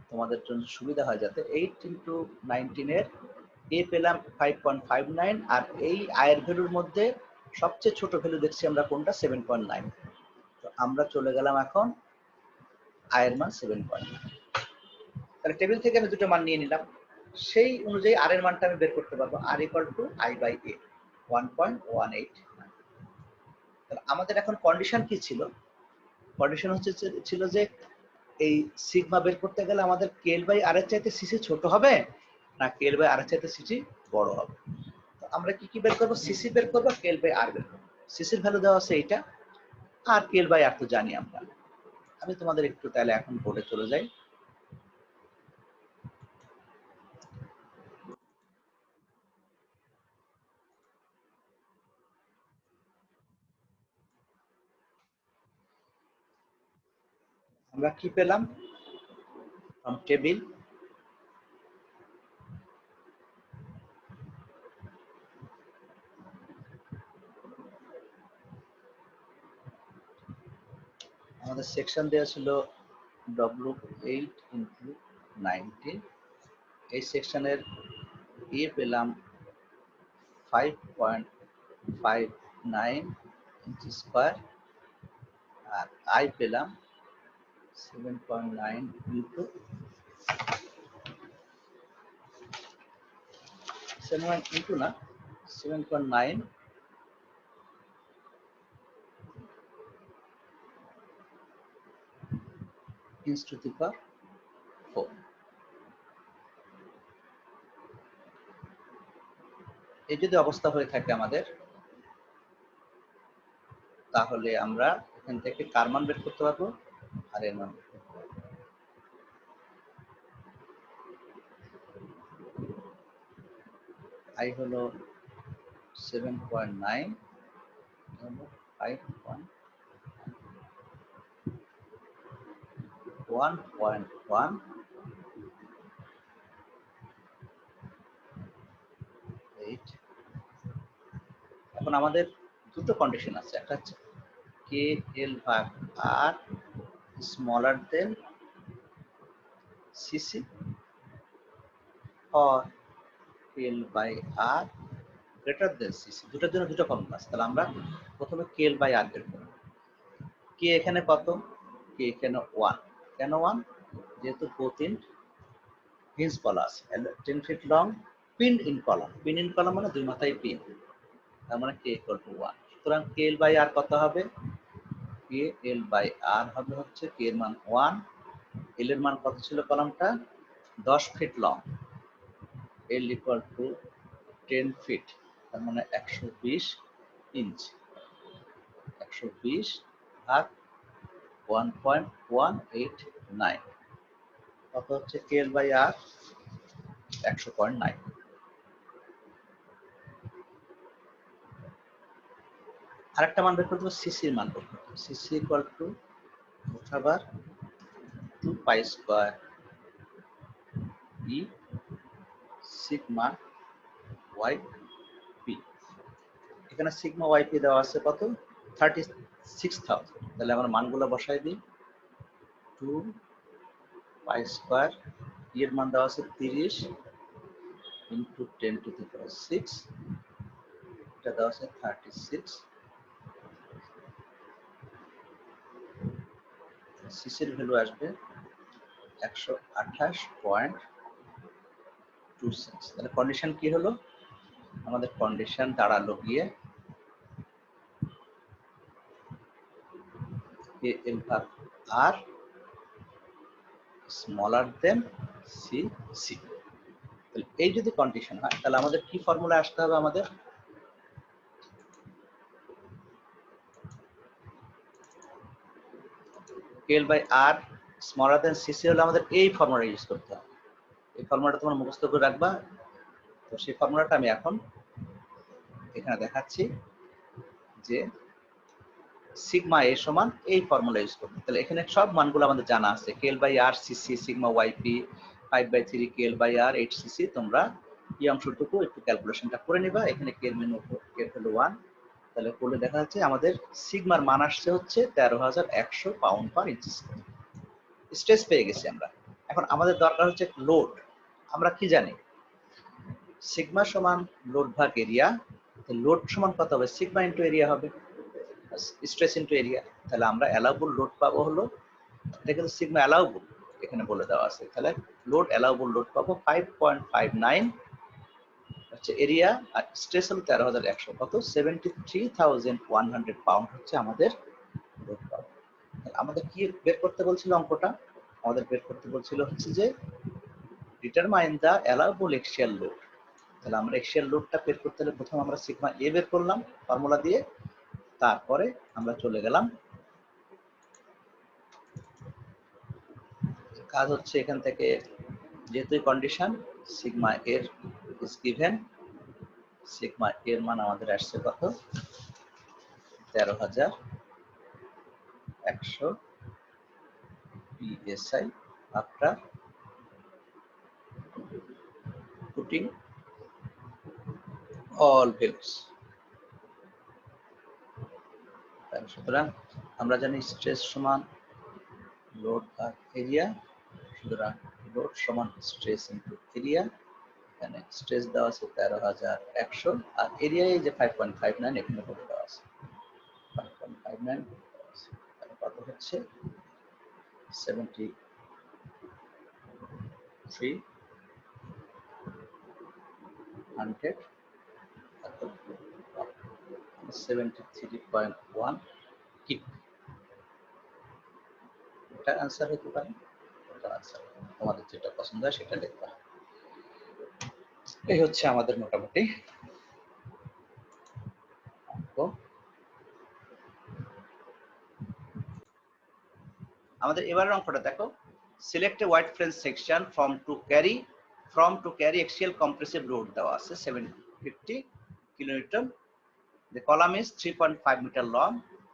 তোমাদের জন্য সুবিধা হয় যাতে। 8 × 19 এর এ পেলাম 5.59, আর এই আয়ের ভ্যালুর মধ্যে সবচেয়ে ছোট ভ্যালু দেখছি আমরা কোনটা? 7.9। তো আমরা চলে গেলাম এখন আয়ের মান 7.9। তাহলে টেবিল থেকে আমি দুটো মান নিয়ে নিলাম, সেই অনুযায়ী আর এর মানটা আমি বের করতে পারবো। আর ইকুয়াল টু I/A 1.18। তাহলে আমাদের এখন কন্ডিশন কি ছিল? কন্ডিশন হচ্ছে ছিল যে এই সিগমা বের করতে গেলে আমাদের KL/R এর চাইতে সিসি ছোট হবে না KL/R এর চাইতে সিসি বড় হবে। তো আমরা কি বের করবো? সিসি বের করবো, KL/R বের করবো। সিসির ভ্যালু দেওয়া আছে এইটা, আর KL/R তো জানি আমরা। আমি তোমাদের একটু তাহলে এখন বোর্ডে চলে যাই। আমরা কি পেলাম? ফ্রম টেবিল আমাদের সেকশন দেওয়া ছিল W8 × 19। এই সেকশনের এ পেলাম 5.59 ইঞ্চি স্কোয়ার, আর আই পেলাম 7.9 into 7.9 inch to the power 4। এই যদি অবস্থা হয়ে থাকে আমাদের, তাহলে আমরা এখান থেকে কার মান বের করতে পারবো? আর এর মান বের করতে পারবো। আই হলো 7.9, 1.1, এখন আমাদের দুটো কন্ডিশন আছে, একটা হচ্ছে KL/R smaller than CC or KL/R greater than CC। দুটোর জন্য দুটো ফর্মুলা আছে। তাহলে আমরা প্রথমে KL/R বের করব। কে এখানে কত? কে এখানে 1। কেন 1? যেহেতু both in hinge বলা আছে, 10 feet long pinned in column। Pin in column মানে দুই মাথায় পিন, তার মানে K = 1। সুতরাং KL/R কত হবে? KL/R হবে হচ্ছে K এর মান 1, L এর মান কত ছিল কলামটা? 10 ফিট লং, L = 10 ফিট, তার মানে 120 ইঞ্চ। 120 ভাগ 1.189 কত হচ্ছে? KL/R 100.9। আরেকটা মান বের করতে হবে, সিসির মান বের করতে হবে। সিসি = আবার 2 পাই স্কয়ার ই সিগমা YP। এখানে সিগমা YP দেওয়া আছে কত? 36,000। তাহলে আমরা মানগুলো বসাই দিই। 2 পাই স্কয়ার, ই এর মান দেওয়া আছে 30 ইন্টু 10 টু দি পাওয়ার 6, এটা দেওয়া আছে 36। সিসির ভ্যালু আসবে 128.26। তাহলে কন্ডিশন কি হলো? আমাদের কন্ডিশন দাঁড়ালো গিয়ে KL/R smaller than CC। তাহলে এই যদি কন্ডিশন হয়, তাহলে আমাদের কি ফর্মুলা আসতে হবে? আমাদের KL/R smaller than CC হলে আমাদের এই ফর্মুলা ইউজ করতে হবে। এই ফর্মুলাটা তোমরা মুখস্থ করে রাখবা। তো সেই ফর্মুলাটা আমি এখন এখানে দেখাচ্ছি। যে সিগমা এ সমান এই ফর্মুলা ইউজ করতে। তাহলে এখানে সব মানগুলো আমাদের জানা আছে, KL by R CC sigma YP 5/3 KL by R 8 CC. তোমরা এই অংশটুকু একটু ক্যালকুলেশনটা করে নিবা। এখানে কে এর মান হলো 1, তাহলে করলে দেখা যাচ্ছে আমাদের সিগমার মান আসছে হচ্ছে 13,100 পাউন্ড পার ইঞ্চি স্কয়ার। স্ট্রেস পেয়ে গেছি আমরা। এখন আমাদের দরকার হচ্ছে লোড। আমরা কি জানি, সিগমা সমান লোড ভাগ এরিয়া। লোড সমান কত হবে, সিগমা ইন্টু এরিয়া হবে, স্ট্রেস ইন্টু এরিয়া। তাহলে আমরা অ্যালাউবল লোড পাবো হলো, এটা কিন্তু সিগমা অ্যালাউবল এখানে বলে দেওয়া আছে। তাহলে লোড অ্যালাউবল লোড পাবো 5.59 হচ্ছে এরিয়া, আর স্ট্রেস হলো 13,100, কত 73,100 পাউন্ড হচ্ছে আমাদের লোড পাবো। আমাদের কি বের করতে বলছিল অঙ্কটা, আমাদের বের করতে বলছিল হচ্ছে যে ডিটারমাইন দা অ্যালাউবল এক্সিয়াল লোড। তাহলে আমরা এক্সিয়াল লোডটা বের করতে হলে প্রথম আমরা সিগমা এ বের করলাম ফর্মুলা দিয়ে, তারপরে আমরা চলে গেলাম, কাজ হচ্ছে এখান থেকে যেহেতু কন্ডিশন সিগমা এর ইজ গিভেন, সিগমা এর মান আমাদের আসছে কত 13,100 psi after putting all values। সুতরাং আমরা জানি স্ট্রেস সমান লোড আর এরিয়া, সুতরাং লোড সমান স্ট্রেস ইনটু এরিয়া। এখানে স্ট্রেস দেওয়া আছে 13,100 আর এরিয়া এই যে 5.59 এখানে বলে দেওয়া আছে 5.59, কত হচ্ছে 73.1 কিপ। এটা आंसर হতে পারে, এটা आंसर তোমাদের যেটা পছন্দ হয় সেটা লিখবা। এই হচ্ছে আমাদের মোটামুটি অঙ্ক। আমাদের এবারের অঙ্কটা দেখো, select a wide flange section from to carry axial compressive load দেওয়া আছে 750 kilonewton. The column is 3.5 meter long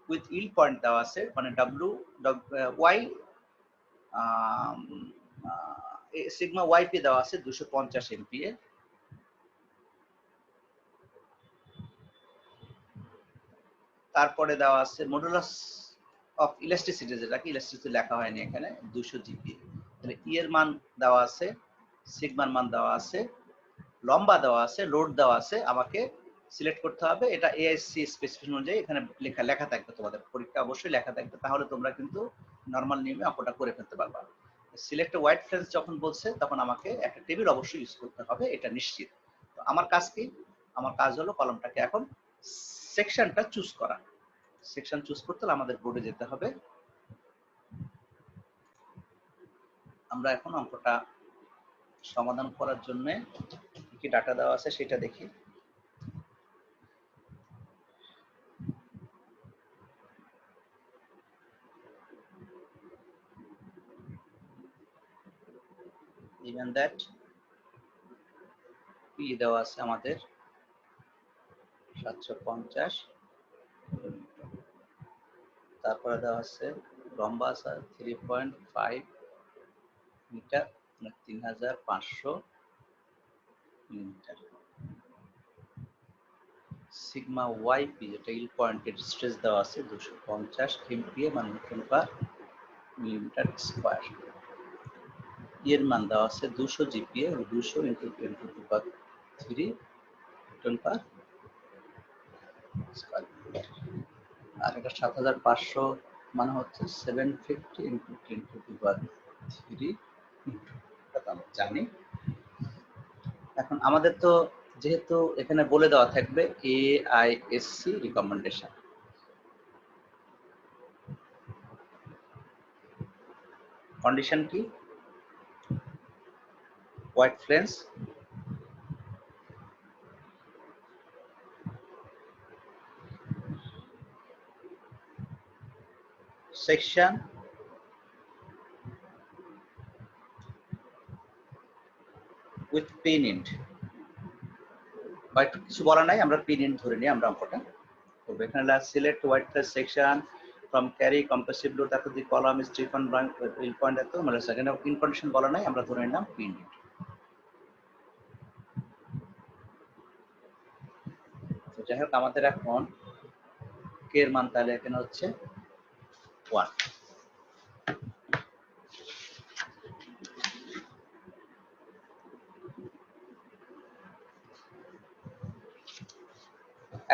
with yield point দেওয়া আছে, মানে y সিগমা ওয়াইপি দেওয়া আছে 250 MPa। তারপরে দেওয়া আছে মডুলাস অফ ইলাস্টিসিটি, যেটাকে ইলাস্টিসিটি লেখা হয়নি এখানে, 200 GPa। তাহলে ই এর মান দেওয়া আছে, সিগমার মান দেওয়া আছে, লম্বা দেওয়া আছে, লোড দেওয়া আছে, আমাকে সিলেক্ট করতে হবে। এটা এআইসি স্পেসিফিকেশন অনুযায়ী এখানে লেখা থাকবে, তোমাদের পরীক্ষা অবশ্যই লেখা থাকবে, তাহলে তোমরা কিন্তু নরমাল নিয়মে অঙ্কটা করে ফেলতে পারবা। সিলেক্ট এ ওয়াইড ফ্রেঞ্চ যখন বলছে তখন আমাকে একটা টেবিল অবশ্যই ইউজ করতে হবে, এটা নিশ্চিত। তো আমার কাজ কি, আমার কাজ হলো কলমটাকে এখন সেকশনটা চুজ করা। সেকশন চুজ করতে হলে আমাদের বোর্ডে যেতে হবে। আমরা এখন অঙ্কটা সমাধান করার জন্য কি ডাটা দেওয়া আছে সেটা দেখি। Even that P দেওয়া আছে আমাদের 750, তারপরে দেওয়া আছে লম্বা আছে 3.5 মিটার, 3,500 মিলিমিটার। সিগমা ওয়াইপি যেটা ইল পয়েন্টেড স্ট্রেস দেওয়া আছে 250 MPa, মানে নিউটন পার মিলিমিটার স্কয়ার। এর মান দেওয়া আছে 200 GPa, 200 × 10⁻³ নিউটন পার স্কয়ার। আর এটা 7,500 মানে হচ্ছে 750 × 10⁻³ এটা আমরা জানি। এখন আমাদের তো যেহেতু এখানে বলে দেওয়া থাকবে AISC রিকমেন্ডেশন, কন্ডিশন কি, wide flange section with pin end, বা একটু কিছু বলা নাই, আমরা পিন এন্ড ধরে নিই আমরা অঙ্কটা। করব। এখানে select wide face section from carry compressive load at the column is different in point at মানে সেখানে ইন কন্ডিশন বলা নাই, আমরা ধরে নিলাম পিন। তো যাই হোক আমাদের এখন কে এর মান তাহলে এখানে হচ্ছে 1।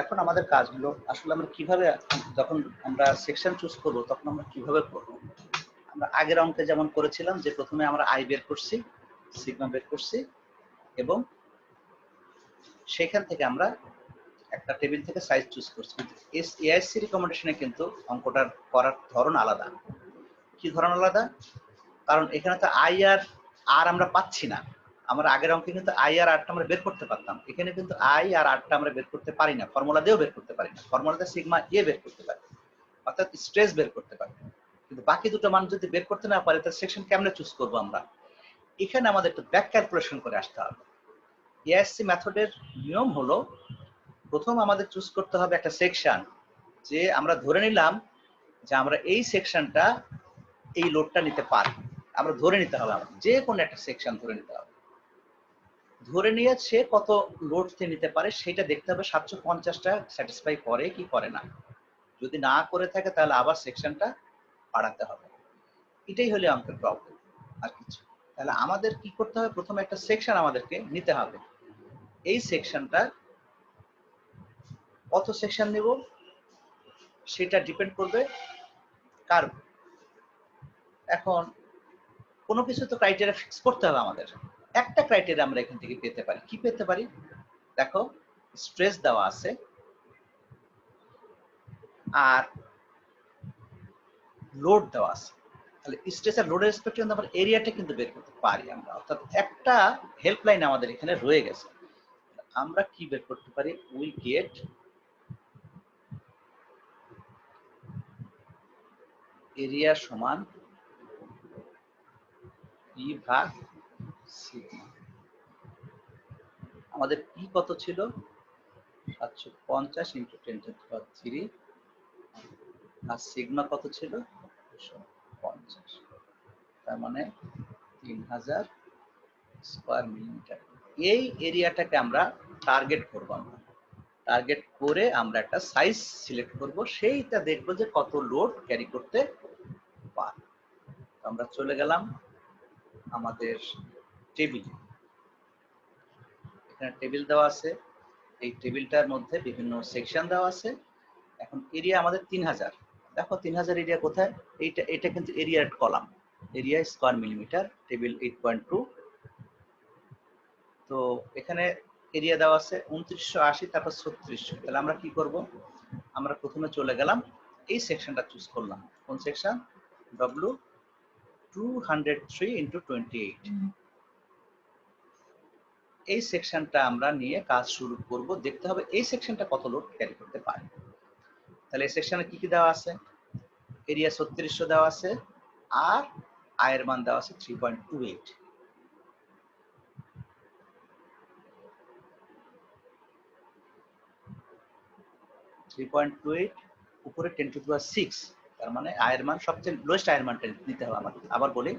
এখন আমাদের কাজগুলো আসলে আমরা কিভাবে, যখন আমরা সেকশন চুজ করব তখন আমরা কিভাবে করব? আমরা আগের অঙ্কে যেমন করেছিলাম যে প্রথমে আমরা আই বের করছি, সিগমা বের করছি এবং সেখান থেকে আমরা একটা টেবিল থেকে সাইজ চুজ করছি। কিন্তু এআইএসসি রিকমেন্ডেশনে কিন্তু অঙ্কটার করার ধরন আলাদা। কি ধরন আলাদা? কারণ এখানে তো আই আর আমরা পাচ্ছি না। আমরা আগের অঙ্কে কিন্তু আই আর আরটা আমরা বের করতে পারতাম, এখানে কিন্তু আই আর আরটা আমরা বের করতে পারি না, ফর্মুলা দিয়েও বের করতে পারি না। ফর্মুলাতে সিগমা এ বের করতে পারি, অর্থাৎ স্ট্রেস বের করতে পারি, কিন্তু বাকি দুটো মান যদি বের করতে না পারি তাহলে সেকশন কেমনে চুজ করবো আমরা? এখানে আমাদের একটু ব্যাক ক্যালকুলেশন করে আসতে হবে। এআইএসসি মেথডের নিয়ম হলো প্রথম আমাদের চুজ করতে হবে একটা সেকশন, যে আমরা ধরে নিলাম যে আমরা এই সেকশনটা এই লোডটা নিতে পারি, আমরা ধরে নিতে হবে, আমরা যে কোনো একটা সেকশন ধরে নিতে হবে। ধরে নিয়ে সে কত লোড নিতে পারে সেটা দেখতে হবে 750টা স্যাটিসফাই করে কি করে না। যদি না করে থাকে তাহলে আবার সেকশনটা বাড়াতে হবে। এটাই হলো অঙ্কের প্রবলেম, আর কিছু। তাহলে আমাদের কি করতে হবে? প্রথমে একটা সেকশন আমাদেরকে নিতে হবে। এই সেকশনটা কত সেকশন নেব সেটা ডিপেন্ড করবে কার। এখন কোনো কিছু তো ক্রাইটেরিয়া ফিক্স করতে হবে আমাদের। একটা ক্রাইটেরিয়া আমরা এখান থেকে পেতে পারি। কি পেতে পারি? দেখো স্ট্রেস দেওয়া আছে আর লোড দেওয়া আছে, তাহলে স্ট্রেস আর লোডের রেসপেক্টে কিন্তু আমরা এরিয়াটা কিন্তু বের করতে পারি আমরা, অর্থাৎ একটা হেল্পলাইন আমাদের এখানে রয়ে গেছে। আমরা কি বের করতে পারি? উই গেট এরিয়া সমান ই ভাগ সিগমা। আমাদের পি কত ছিল? 750 ইন্টু 10⁻³ আর সিগমা কত ছিল? 250, তার মানে 3000 স্কয়ার মিলিমিটার। এই এরিয়াটাকে আমরা টার্গেট করব, আমরা টার্গেট করে আমরা একটা সাইজ সিলেক্ট করব, সেইটা দেখব যে কত লোড ক্যারি করতে পারে। আমরা চলে গেলাম আমাদের টেবিলে। এখানে টেবিল দেওয়া আছে, এই টেবিলটার মধ্যে বিভিন্ন সেকশন দেওয়া আছে। এখন এরিয়া আমাদের 3000। দেখো 3000 এরিয়া কোথায়? এটা কিন্তু এরিয়ার column, area square millimetre, table 8.2। তো এখানে এরিয়া দেওয়া আছে 2980, তারপর 3600। তাহলে আমরা কি করব? আমরা প্রথমে চলে গেলাম এই সেকশনটা চুজ করলাম। কোন সেকশন? W 203 into 28। এই সেকশনটা আমরা নিয়ে কাজ শুরু করব। দেখতে হবে এই সেকশনটা কত লোড ক্যারি করতে পারে। তাহলে এই সেকশনে কি কি দেওয়া আছে? এরিয়া 3600 দেওয়া আছে আর আয়ের মান দেওয়া আছে 3.28। উপরে 10⁻⁶, তার মানে আয়ের মান সবচেয়ে লোয়েস্ট আয়ের মানটা নিতে হবে আমাদের। আবার বলি,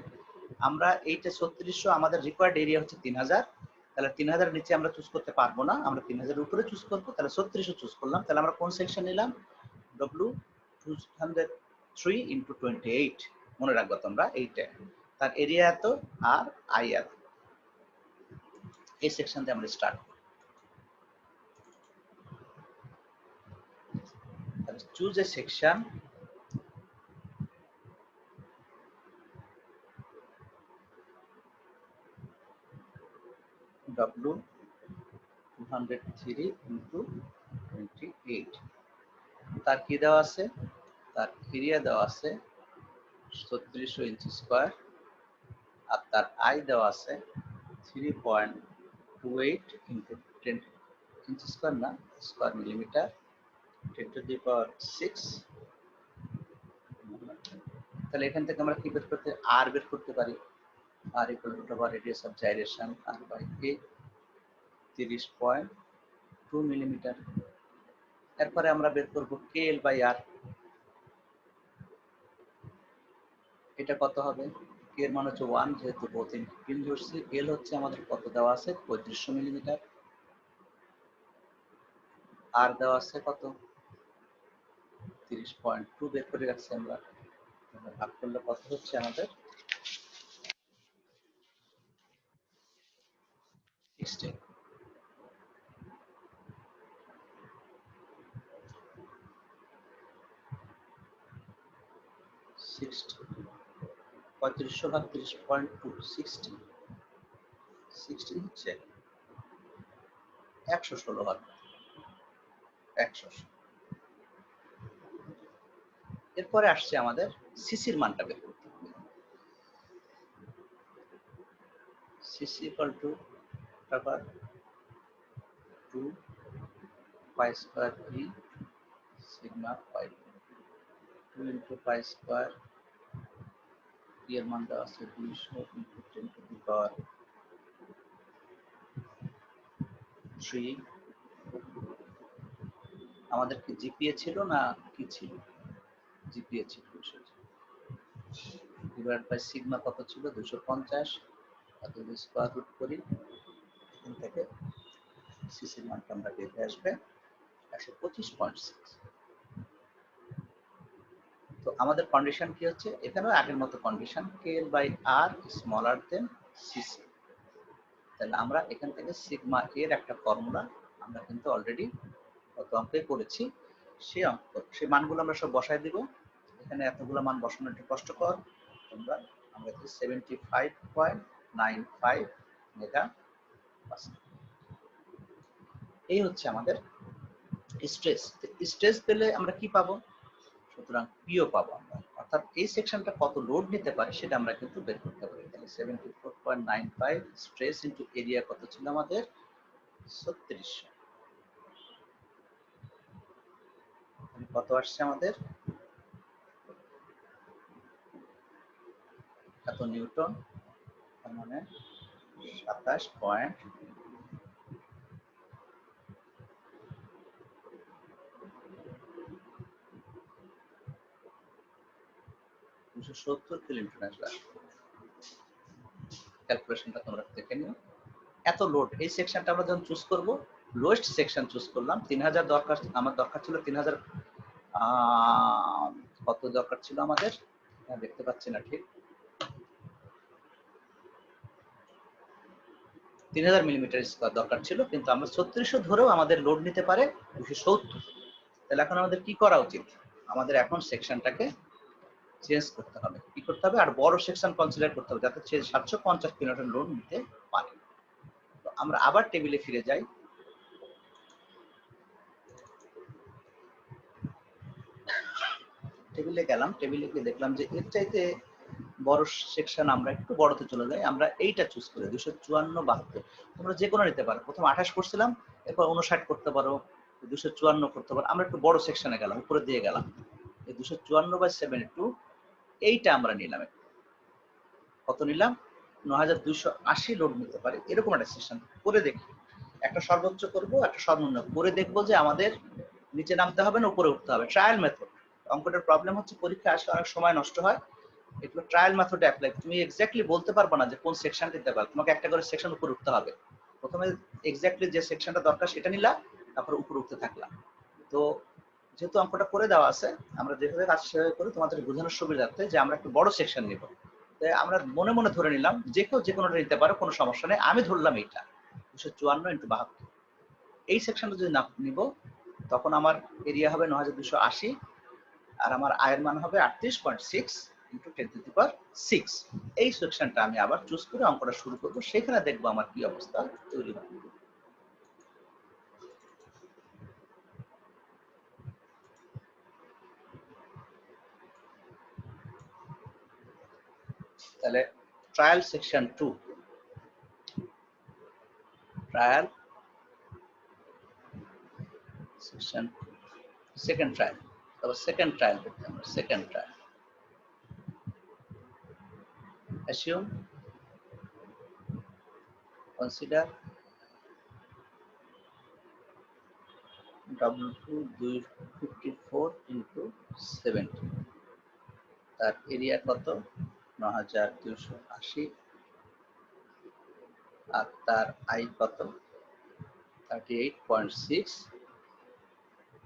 আমরা এইটা 3600, আমাদের রিকোয়ার্ড এরিয়া হচ্ছে 3000, তাহলে 3000 নিচে আমরা চুজ করতে পারবো না, আমরা 3000 উপরে চুজ করবো। তাহলে 3600 চুজ করলাম। তাহলে আমরা কোন সেকশন নিলাম? W 203 into 28। মনে রাখবো তোমরা এইটা, তার এরিয়া এত আর আই এত। এই সেকশন দিয়ে আমরা স্টার্ট করি। choose a section W 203 into 28। তার কি দেওয়া আছে? তার এরিয়া দেওয়া আছে 3600 ইঞ্চি স্কয়ার আর তার আই দেওয়া আছে 3.28 into 10 ইঞ্চি স্কয়ার না স্কয়ার মিলিমিটার 10⁻⁶। তাহলে এখান থেকে আমরা কি বের করতে? আর বের করতে পারি। R equal to radius of gyration r by a 30.2 millimetre. এরপরে আমরা বের করব KL/R। এটা কত হবে? K এর মান হচ্ছে 1, যেহেতু প্রতিদিন পিন ধরছি। L হচ্ছে আমাদের কত দেওয়া আছে? 3500 মিলিমিটার। আর দেওয়া আছে কত? 30.2 বের করে রাখছি আমরা। ভাগ করলে কত হচ্ছে আমাদের? 16। পঁয়ত্রিশশো ভাগ 30.2, 16 হচ্ছে 116 ভাগ 100। এরপরে আসছে আমাদের সিসির মানটা বের করতে হবে। CC equal to 2 pi square E sigma pi, 2 into pi square E এর মান দেওয়া আছে 200 ইন্টু 10 টু দি পাওয়ার 3। আমাদের কি জিপিএ ছিল না কি ছিল? জিপিএ ছিল। ডিভাইড বাই সিগমা কত ছিল? 250। তাকে স্কয়ার রুট করি, এখান থেকে সিসির মানটা আমরা বেরিয়ে আসবে 125.6। তো আমাদের কন্ডিশন কি হচ্ছে? এখানেও আগের মতো condition, KL/R smaller than CC. তাহলে আমরা এখান থেকে সিগমা এর একটা ফর্মুলা আমরা কিন্তু অলরেডি কত অঙ্কে করেছি, সেই মানগুলো আমরা সব বসায় দিব। এখানে এতগুলো মান বসানো একটু কষ্টকর। আমরা 75.95 মেগা পাস্কেল। এই হচ্ছে আমাদের স্ট্রেস। স্ট্রেস পেলে আমরা কি পাবো? সুতরাং পিও পাবো আমরা, অর্থাৎ এই সেকশনটা কত লোড নিতে পারে সেটা আমরা কিন্তু বের করতে পারি। তাহলে 74.95 স্ট্রেস ইনটু এরিয়া কত ছিল আমাদের? 3600। কত আসছে আমাদের? এত নিউটন, তার মানে 27.270 কিলোনিউটন আসবে। ক্যালকুলেশনটা তোমরা দেখে নিও। এত লোড, এই সেকশনটা আমরা যখন চুজ করব, লোয়েস্ট সেকশন চুজ করলাম। 3000 দরকার, আমার দরকার ছিল 3000, কত দরকার ছিল আমাদের? দেখতে পাচ্ছি না ঠিক। 3000 মিলিমিটার স্কয়ার দরকার ছিল, কিন্তু আমরা 3600 ধরেও আমাদের লোড নিতে পারে 270। তাহলে এখন আমাদের কি করা উচিত? আমাদের এখন সেকশনটাকে চেঞ্জ করতে হবে। কি করতে হবে? আর বড় সেকশন কনসিডার করতে হবে, যাতে 750 কিলোমিটার লোড নিতে পারে। তো আমরা আবার টেবিলে ফিরে যাই। টেবিলে গেলাম, টেবিলে গিয়ে দেখলাম যে এর চাইতে বড় সেকশন আমরা একটু বড়তে চলে যাই। আমরা এইটা চুজ করি 254/72। তোমরা যে কোনো নিতে পারো। প্রথম 28 করছিলাম, এরপর 59 করতে পারো, 254 করতে পারো। আমরা একটু বড় সেকশনে গেলাম, উপরে দিয়ে গেলাম। এই 254/72 এইটা আমরা নিলাম। কত নিলাম? 9280 লোড নিতে পারে, এরকম একটা সেকশন করে দেখি। একটা সর্বোচ্চ করব, একটা সর্বনিম্ন করে দেখবো যে আমাদের নিচে নামতে হবে না উপরে উঠতে হবে। Trial method. অঙ্কটার প্রবলেম হচ্ছে পরীক্ষা আসলে অনেক সময় নষ্ট হয়। এগুলো ট্রায়াল মেথডে অ্যাপ্লাই। তুমি এক্স্যাক্টলি বলতে পারবে না যে কোন সেকশন দিতে পারবে, তোমাকে একটা করে সেকশন উপরে উঠতে হবে। প্রথমে এক্স্যাক্টলি যে সেকশনটা দরকার সেটা নিলা, তারপর উপরে উঠতে থাকলাম। তো যেহেতু অঙ্কটা করে দেওয়া আছে, আমরা যেভাবে কাজ সেভাবে করি তোমাদের বোঝানোর সুবিধার্থে, যে আমরা একটু বড় সেকশন নিব। তাই আমরা মনে মনে ধরে নিলাম, যে কেউ যে কোনোটা নিতে পারো, কোনো সমস্যা নেই। আমি ধরলাম এইটা 254/72। এই সেকশনটা যদি না নিব, তখন আমার এরিয়া হবে 9280, আর আমার আয়ের মান হবে 38.6 ইন্টু 10⁶। এই সেকশনটা আমি আবার চুজ করে অঙ্কটা শুরু করব, সেখানে দেখবো আমার কি অবস্থা তৈরি হয়। তাহলে trial section 2, trial section second trial. তারপর সেকেন্ড ট্রায়াল করতে আমরা second trial assume, consider, W2 254 into 70, তার এরিয়া কত 9280, আর তার আই কত 38.6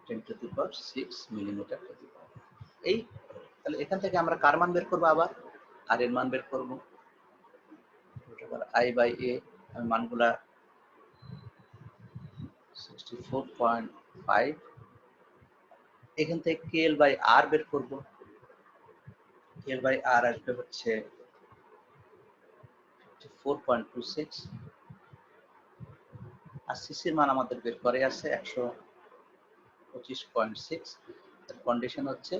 10 to the power 6 millimetre to the power. এই তাহলে এখান থেকে আমরা কার মান বের করবো, আবার আর এর মান বের করবো আই বাই এ। আমি মানগুলা 64.5, এখান থেকে কেএল বাই আর বের করবো। কেএল বাই আর আসবে হচ্ছে 54.26, আর সিসির মান আমাদের বের করে আছে 125.6। কন্ডিশন হচ্ছে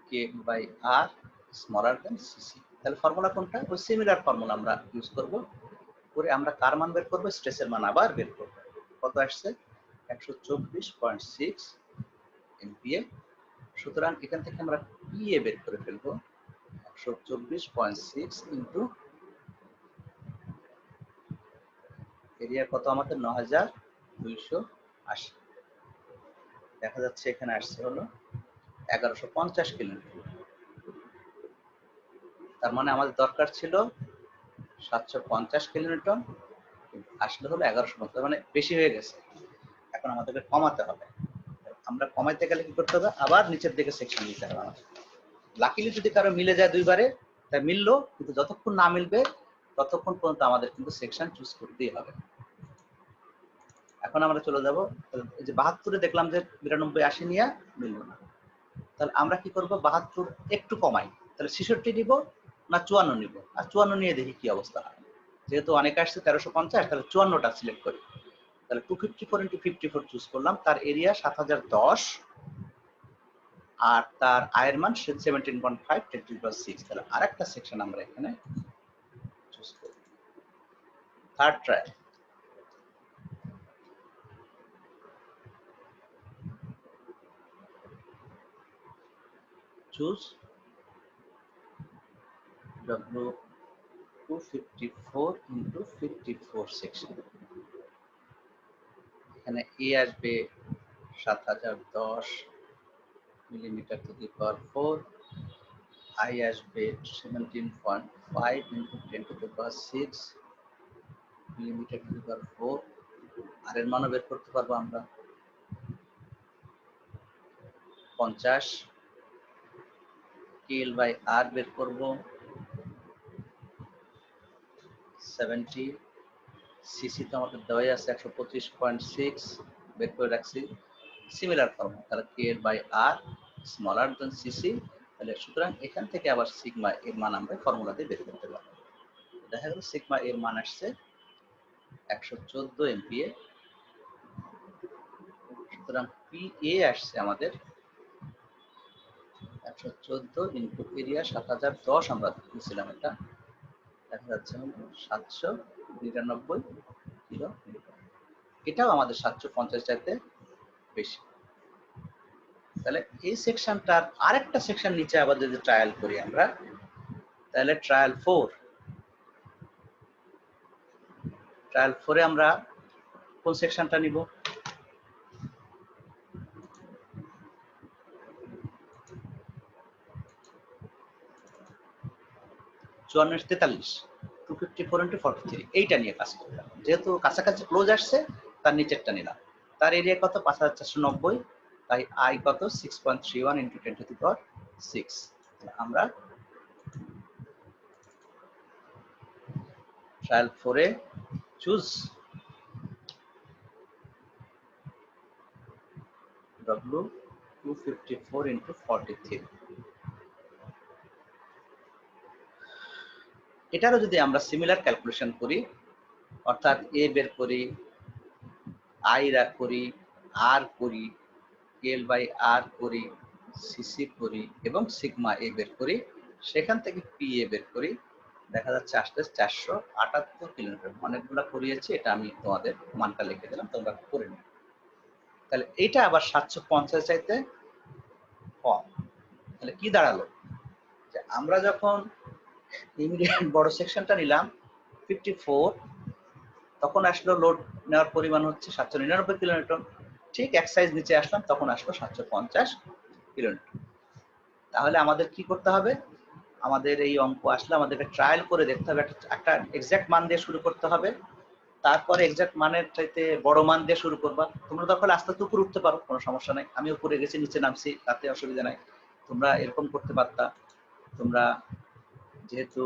K by R smaller than CC. তাহলে ফর্মুলা কোনটা, ওই সিমিলার ফর্মুলা আমরা ইউজ করব করে আমরা কার মান বের করবো, স্ট্রেসের মান আবার বের করব। কত আসছে 124.6 এমপিএ। সুতরাং এখান থেকে আমরা পিএ বের করে ফেলবো 124.6 ইন্টু এরিয়া কত আমাদের 9280, দেখা যাচ্ছে এখানে আসছে হলো 1150 কিলোমিটার। তার মানে আমাদের দরকার ছিল 750 কিলোমিটার, আসলে হলো 1150, মানে বেশি হয়ে গেছে। এখন আমাদেরকে কমাতে হবে। আমরা কমাইতে গেলে কি করতে হবে, আবার নিচের দিকে সেকশন দিতে হবে আমাদের। লাকিলি যদি কারো মিলে যায় দুইবারে তাই মিললো, কিন্তু যতক্ষণ না মিলবে ততক্ষণ পর্যন্ত আমাদের কিন্তু সেকশন চুজ করতেই হবে। এখন আমরা চলে যাব, এই যে 72-এ দেখলাম যে 92-80 নিয়ে মিললো না, তাহলে আমরা কি করব, 72 একটু কমাই, তাহলে 66 নিব না 54 নিব, আর 54 নিয়ে দেখি কি অবস্থা হয়। যেহেতু অনেকে আসছে 1350, তাহলে 54টা সিলেক্ট করি। তাহলে 254 ইন্টু 54 চুজ করলাম, তার এরিয়া 7010, আর তার আয়ের মান 17.5 10 টু দি পাওয়ার 6। তাহলে আরেকটা সেকশন আমরা এখানে চুজ করব। Third trial, choose W254 into 54 section. এখানে এ আসবে 7010 millimetre to the power 4, I আসবে 17.5 into 10 to the power 6 millimetre to the power 4, আর এর মানও বের করতে পারবো আমরা 50। কেএল বাই আর বের করবো 70, সিসি তো আমাদের দেওয়াই আছে 125.6, বের করে রাখছি সিমিলার ফর্মুলা। তাহলে KL by R smaller than CC. তাহলে সুতরাং এখান থেকে আবার সিগমা এর মান আমরা ফর্মুলাতে বের করতে পারবো। দেখা গেল সিগমা এর মান আসছে 114 এমপিএ। সুতরাং পিএ আসছে আমাদের 114 ইন্টু এরিয়া 7010, আমরা দিয়েছিলাম এটা, দেখা যাচ্ছে 799 কিলোমিটার। এটাও আমাদের 750 চাইতে বেশি। তাহলে এই সেকশনটার আরেকটা সেকশন নিচে আবার যদি ট্রায়াল করি আমরা, তাহলে ট্রায়াল 4-এ আমরা কোন সেকশনটা নিব, চুয়ান্ন 43, 254 ইন্টু 43, এইটা নিয়ে কাজ করলাম। যেহেতু কাছাকাছি ক্লোজ আসছে তার নিচেরটা নিলাম। তার এরিয়া কত 5490, তাই আই কত 6.31 ইন্টু 10 টু দি পাওয়ার 6। আমরা ট্রায়াল 4-এ চুজ W254 ইন্টু 43। এটারও যদি আমরা সিমিলার ক্যালকুলেশন করি, অর্থাৎ এ বের করি, আই করি, আর করি, এল বাই আর করি, সিসি করি এবং সিগমা এ বের করি, সেখান থেকে পি এ বের করি, দেখা যাচ্ছে আসতে 478 কিলোমিটার। অনেকগুলো করিয়েছি, এটা আমি তোমাদের মানটা লিখে দিলাম, তোমরা করে নিও। তাহলে এইটা আবার 750 চাইতে কম। তাহলে কি দাঁড়ালো, যে আমরা যখন ইমিডিয়েট বড় সেকশনটা নিলাম 54, তখন আসলো লোড নেওয়ার পরিমাণ হচ্ছে 799 কিলোমিটার। ঠিক এক সাইজ নিচে আসলাম, তখন আসলো 750 কিলোনিউটন। তাহলে আমাদের কি করতে হবে, আমাদের এই অঙ্ক আসলে আমাদেরকে ট্রায়াল করে দেখতে হবে, একটা এক্সাক্ট মান দিয়ে শুরু করতে হবে, তারপরে এক্সাক্ট মানের চাইতে বড় মান দিয়ে শুরু করবা। তোমরা দরকার আস্তে আস্তে উপরে উঠতে পারো, কোনো সমস্যা নাই, আমি উপরে গেছি নিচে নামছি তাতে অসুবিধা নাই, তোমরা এরকম করতে পারতা। তোমরা যেহেতু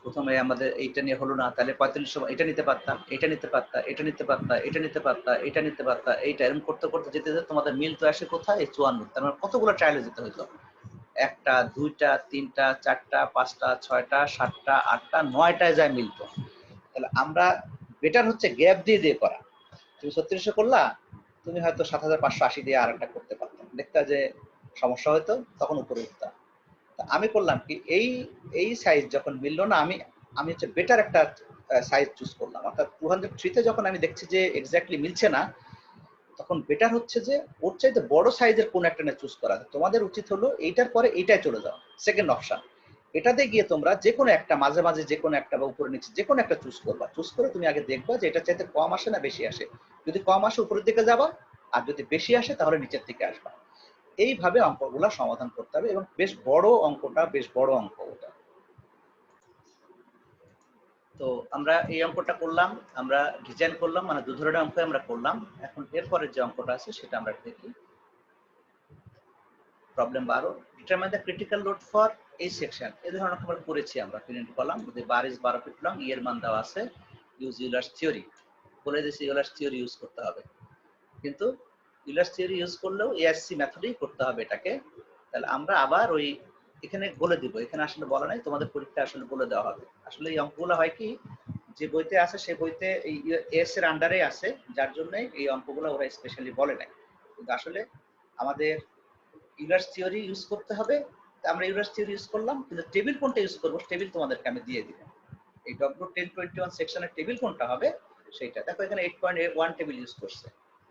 প্রথমে আমাদের এইটা নিয়ে হলো না, তাহলে 45 এটা নিতে পারতা, এটা নিতে পারতা, এটা নিতে পারতা, এটা নিতে পারতা, এটা নিতে পারতা, এইটা এরকম করতে করতে যেতে যেতে তোমাদের মিল তো আসে কোথায়, এই 54। তার মানে কতগুলো ট্রায়ালে যেতে হইতো, 1টা 2টা 3টা 4টা 5টা 6টা 7টা 8টা 9টায় যায় মিলতো। তাহলে আমরা বেটার হচ্ছে গ্যাপ দিয়ে দিয়ে করা। তুমি 3600 করলা, তুমি হয়তো 7580 দিয়ে আর একটা করতে পারতো, দেখতে যে সমস্যা হয়তো, তখন উপরে উঠতাম। আমি করলাম কি, এই এই সাইজ যখন মিললো না, আমি হচ্ছে বেটার একটা সাইজ চুজ করলাম, অর্থাৎ 203 তে যখন আমি দেখছি যে এক্স্যাক্টলি মিলছে না, তখন বেটার হচ্ছে যে ওর চাইতে বড় সাইজের কোন একটা চুজ করা। তোমাদের উচিত হলো এইটার পরে এইটাই চলে যাও, সেকেন্ড অপশন, এটাতে গিয়ে তোমরা যে কোনো একটা মাঝে মাঝে যে কোনো একটা বা উপরে নিচে যে কোনো একটা চুজ করবা। চুজ করে তুমি আগে দেখবা যে এটা চাইতে কম আসে না বেশি আসে, যদি কম আসে উপরের দিকে যাবা, আর যদি বেশি আসে তাহলে নিচের দিকে আসবা। এইভাবে অঙ্কগুলা সমাধান করতে হবে, এবং বেশ বড় অঙ্কটা, বেশ বড় অঙ্ক ওটা। তো আমরা এই অঙ্কটা করলাম, আমরা ডিজাইন করলাম, মানে দু ধরনের অঙ্ক আমরা করলাম। এখন এরপরে যে অঙ্কটা আছে সেটা আমরা দেখি। Problem 12, determine the critical load for এই সেকশন। এই ধরনের আমরা করেছি, আমরা প্রিন্ট করলাম, যদি বার ইজ 12 ফিট লং, এর মান দেওয়া আছে, ইউজ ইউলার্স থিওরি, বলে দিয়েছি ইউলার্স থিওরি ইউজ করতে হবে, কিন্তু ইউলার্স থিওরি ইউজ করলেও এআরসি মেথডেই করতে হবে এটাকে। তাহলে আমরা আবার ওই এখানে বলে দিব, এখানে আসলে বলা নাই, তোমাদের পরীক্ষা আসলে বলে দেওয়া হবে। আসলে এই অঙ্কগুলো হয় কি, যে বইতে আছে সে বইতে এই এস এর আন্ডারে আছে, যার জন্য এই অঙ্কগুলো ওরা স্পেশালি বলে নাই, কিন্তু আসলে আমাদের ইউলার্স থিওরি ইউজ করতে হবে। আমরা ইউলার্স থিওরি ইউজ করলাম, কিন্তু টেবিল কোনটা ইউজ করবো, টেবিল তোমাদেরকে আমি দিয়ে দিব। এই W1021 সেকশনের টেবিল কোনটা হবে সেইটা দেখো, এখানে 8.1 টেবিল ইউজ করছে,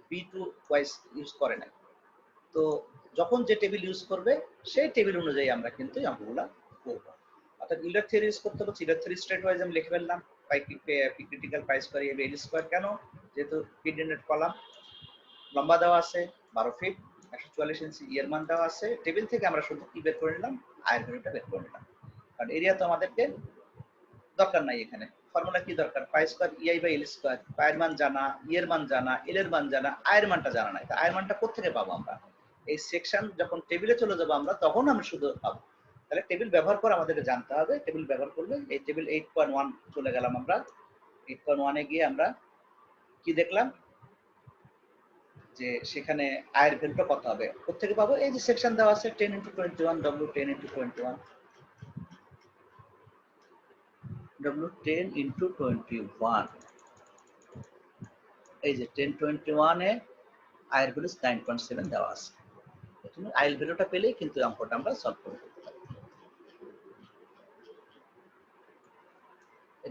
B2 ওয়াইজ ইউজ করে নাই। তো যখন যে টেবিল ইউজ করবে সেই টেবিল অনুযায়ী আমরা কিন্তু অঙ্কগুলো করবো। অর্থাৎ ইউলার থিওরি ইউজ করতে হচ্ছে, ইউলার থিওরি স্ট্রেট ওয়াইজ আমি লিখে ফেললাম, পি ক্রিটিক্যাল পাই স্কয়ার এ এল স্কয়ার, কেন, যেহেতু পিডেন্টেড কলাম, লম্বা দেওয়া আছে 12 ফিট 144 ইঞ্চি, এর মান দেওয়া আছে, টেবিল থেকে আমরা শুধু কি বের করে নিলাম, আয়ের ভ্যালুটা বের করে নিলাম। কারণ এরিয়া তো আমাদেরকে দরকার নাই, এখানে ফর্মুলা কি দরকার, pi square EI by L square, পায়ের মান জানা, এর মান জানা, এল এর মান জানা, আয়ের মানটা জানা নাই। তা আয়ের মানটা কোত্থেকে পাবো আমরা, এই সেকশন যখন টেবিলে চলে যাবো আমরা, তখন আমরা শুধু পাবো। তাহলে টেবিল ব্যবহার করে আমাদেরকে জানতে হবে, টেবিল ব্যবহার করলে এই টেবিল 8.1 চলে গেলাম আমরা, 8.1 এ গিয়ে আমরা কি দেখলাম, যে সেখানে আয়ের ভ্যালুটা কত হবে, কোত্থেকে পাবো, এই যে সেকশন দেওয়া আছে 10 × 21 W10 × 21, W10 × 21, এই যে 1021 এ আয়ের ভ্যালু 9.7 দেওয়া আছে। তুমি আয়ের ভ্যালুটা পেলেই কিন্তু অঙ্কটা আমরা সলভ করে দিতে পারি।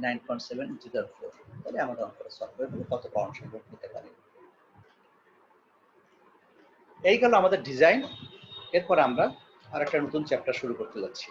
9.7 × 4, তাহলে আমাদের অঙ্কটা সলভ করে দিলে কত পাউন্ড সম্ভব হতে পারে। এই গেল আমাদের ডিজাইন। এরপর আমরা আরেকটা নতুন চ্যাপ্টার শুরু করতে যাচ্ছি।